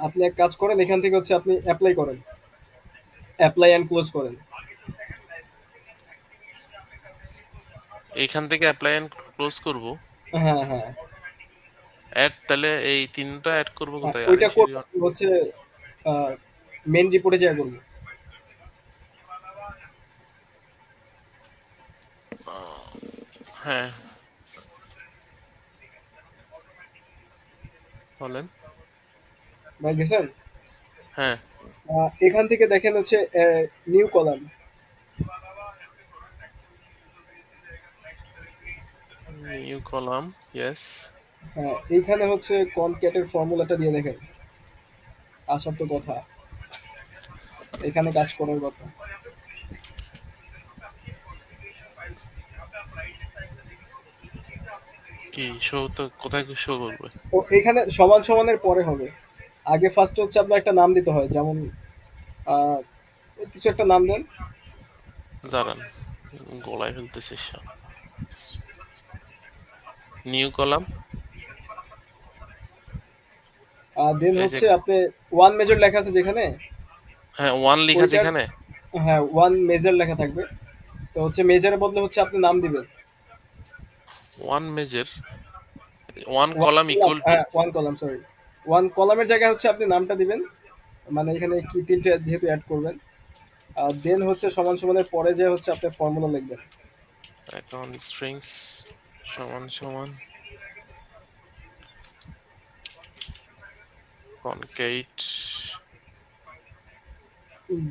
আপনি এক কাজ করেন, এখান থেকে হচ্ছে আপনি অ্যাপ্লাই করেন, অ্যাপ্লাই অ্যান্ড ক্লোজ করেন। এইখান থেকে অ্যাপ্লাই এন্ড ক্লোজ করব। হ্যাঁ হ্যাঁ, অ্যাড, তাহলে এই তিনটা অ্যাড করব কোথায়? ওইটা আরিফ করবো হচ্ছে মেন রিপোর্টে যা করবো। হ্যাঁ, বলেন। ভাই গেছেন? হ্যাঁ, এখান থেকে দেখেন হচ্ছে new column. New column, yes. হ্যাঁ, এইখানে হচ্ছে কনক্যাটের ফর্মুলাটা দিয়ে দেখেন, আসার তো কথা, এখানে কাজ করার কথা। কি শো, তো কোথায় শো করবে? ও এখানে সমান সমানের পরে হবে। আগে ফার্স্ট হচ্ছে আপনার একটা নাম দিতে হয়, যেমন আহ, কিছু একটা নাম দেন। দাঁড়ান, গলায় ফেলতেছি সব। নিউ কলাম, দেন এই যে, হচ্ছে আপনি ওয়ান মেজর লেখা আছে যেখানে, হ্যাঁ, ওয়ান লেখা ওইটার, যেখানে। হ্যাঁ ওয়ান মেজর লেখা থাকবে। তো হচ্ছে মেজরের বদলে হচ্ছে আপনি নাম দিবেন। One major, one one column column, equal to হ্যাঁ ওয়ান কলাম, সরি। ওয়ান কলামের জায়গায় হচ্ছে আপনি নামটা দিবেন, মানে এখানে কি তিনটে যেহেতু অ্যাড করবেন। আর দেন হচ্ছে সমান সমানের পরে যে হচ্ছে আপনি ফর্মুলা লিখবেন। অ্যাকাউন্ট স্ট্রিংস সমান সমান কনকেট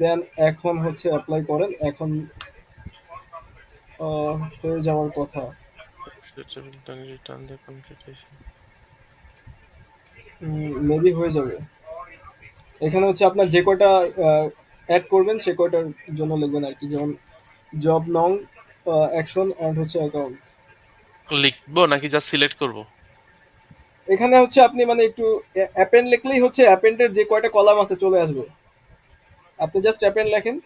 দেন এখন হচ্ছে অ্যাপ্লাই করেন। এখন হয়ে যাওয়ার কথা। Return the কনকেটেশন। মেবি হয়ে যাবে। এখানে হচ্ছে আপনার যে কয়টা অ্যাড করবেন সে কয়টার জন্য লিখবেন আর কি, যেমন জব নং, অ্যাকশন অ্যান্ড হচ্ছে অ্যাকাউন্ট। লিখবো নাকি জাস্ট সিলেক্ট করব? এখানে হচ্ছে আপনি মানে একটু অ্যাপেন্ড লিখলেই হচ্ছে অ্যাপেন্ডের যে কয়টা কলাম আছে চলে আসবে। আপনি জাস্ট অ্যাপেন্ড লেখেন।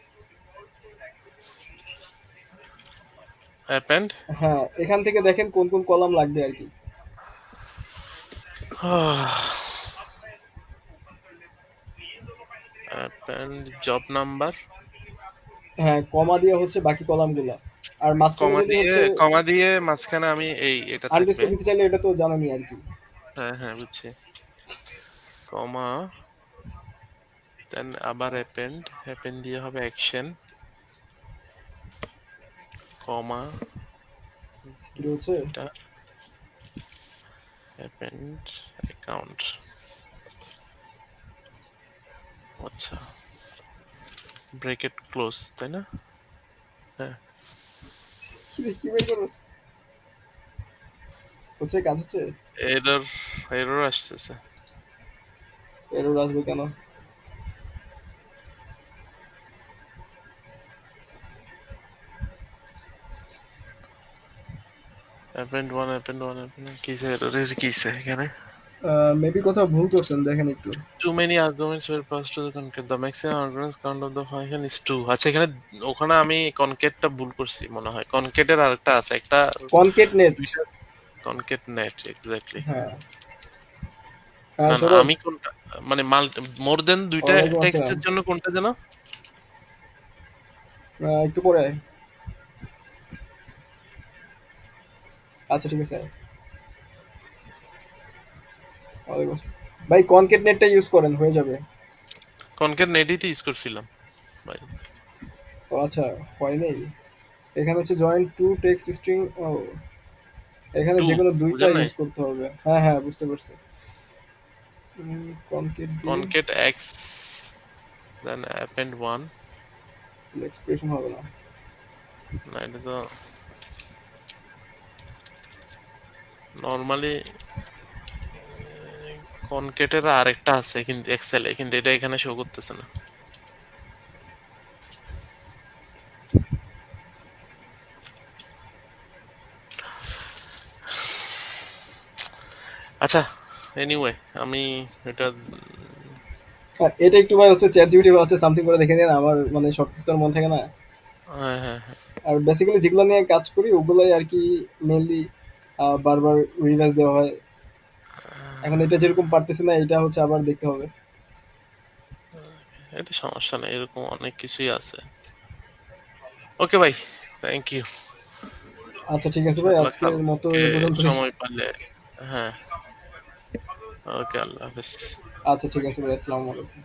অ্যাপেন্ড হ্যাঁ, এখান থেকে দেখেন কোন কোন কলাম লাগবে আর কি। অ্যাপেন্ড জব নাম্বার, হ্যাঁ, কমা দিয়ে হচ্ছে বাকি কলামগুলা। আর মাঝখানে যদি হচ্ছে কমা দিয়ে মাঝখানে আমি এই এটা থাকবে। আন্ডারস্কোর দিতে চাইলে এটা তো জানেনই আর কি। হ্যাঁ হ্যাঁ বুঝছি। কমা দেন আবার অ্যাপেন্ড, অ্যাপেন্ড দিয়ে হবে অ্যাকশন, কমা কি হচ্ছে এটা অ্যাপেন্ড অ্যাকাউন্ট। আচ্ছা, ব্রেকেট ক্লোজ, তাই না? হ্যাঁ, কি বের করছ? হচ্ছে কাজ হচ্ছে। এরর এরর আসতেছে। এরর আসবে কেন? Append one, append one, append কিসে এরর, কিসে এখানে? মেবি কোথাও ভুল করছেন, দেখেন একটু। Too many arguments were passed to the concat. The maximum arguments count of the function is 2. আচ্ছা, এখানে ওখানে আমি কনকেটটা ভুল করছি মনে হয়। কনকেটের আরেকটা আছে, একটা concat net. Concat net exactly. হ্যাঁ না হ্যাঁ, না, সৌরভ। আমি কোনটা মানে মোর দেন দুইটা ওয়ালাইকুম আসসালাম। টেক্সটের জন্য কোনটা যেন? একটু পরে আয়। আচ্ছা ঠিক আছে, আয়। ওয়ালাইকুম আসসালাম। ভাই কনকেট নেটটা ইউজ করেন, হয়ে যাবে। কনকেট নেটই তো ইউজ করছিলাম ভাই। ও আচ্ছা, হয় নাই। এখানে হচ্ছে জয়েন্ট টু টেক্সট স্ট্রিং। ও, এখানে টু যে কোনো দুইটা বুঝেন নাই? ইউজ করতে হবে। হ্যাঁ হ্যাঁ, বুঝতে পারছি। কনকেট দিয়ে concat x then append one. Expression হবে না। না, এটা তো নর্মালি কনকেটের আরেকটা আছে কিন্তু এক্সেলে, কিন্তু এটা এখানে শো করতেছে না। আচ্ছা, এনিওয়ে আমি এটা এটা একটু ভাই হচ্ছে চ্যাট জিপিটি বা হচ্ছে সামথিং করে দেখে নিন, আমার মানে সবকিছু তো আর মনে থাকে না। হ্যাঁ হ্যাঁ হ্যাঁ। আর বেসিক্যালি যেগুলো নিয়ে কাজ করি ওগুলোই আর কি মেনলি বারবার রিভাইজ দেওয়া হয়। এখন এটা যেরকম পারতেছি না, এটা হচ্ছে আবার দেখতে হবে। এটা সমস্যা নেই, এরকম অনেক কিছুই আছে। ওকে ভাই, থ্যাংক ইউ। আচ্ছা ঠিক আছে ভাই, আল্লাহ আজকের মতো কালকে এ পর্যন্তই। সময় পারলে, হ্যাঁ। ওকে, আল্লাহ হাফেজ। আচ্ছা ঠিক আছে ভাই, আসসালামু আলাইকুম।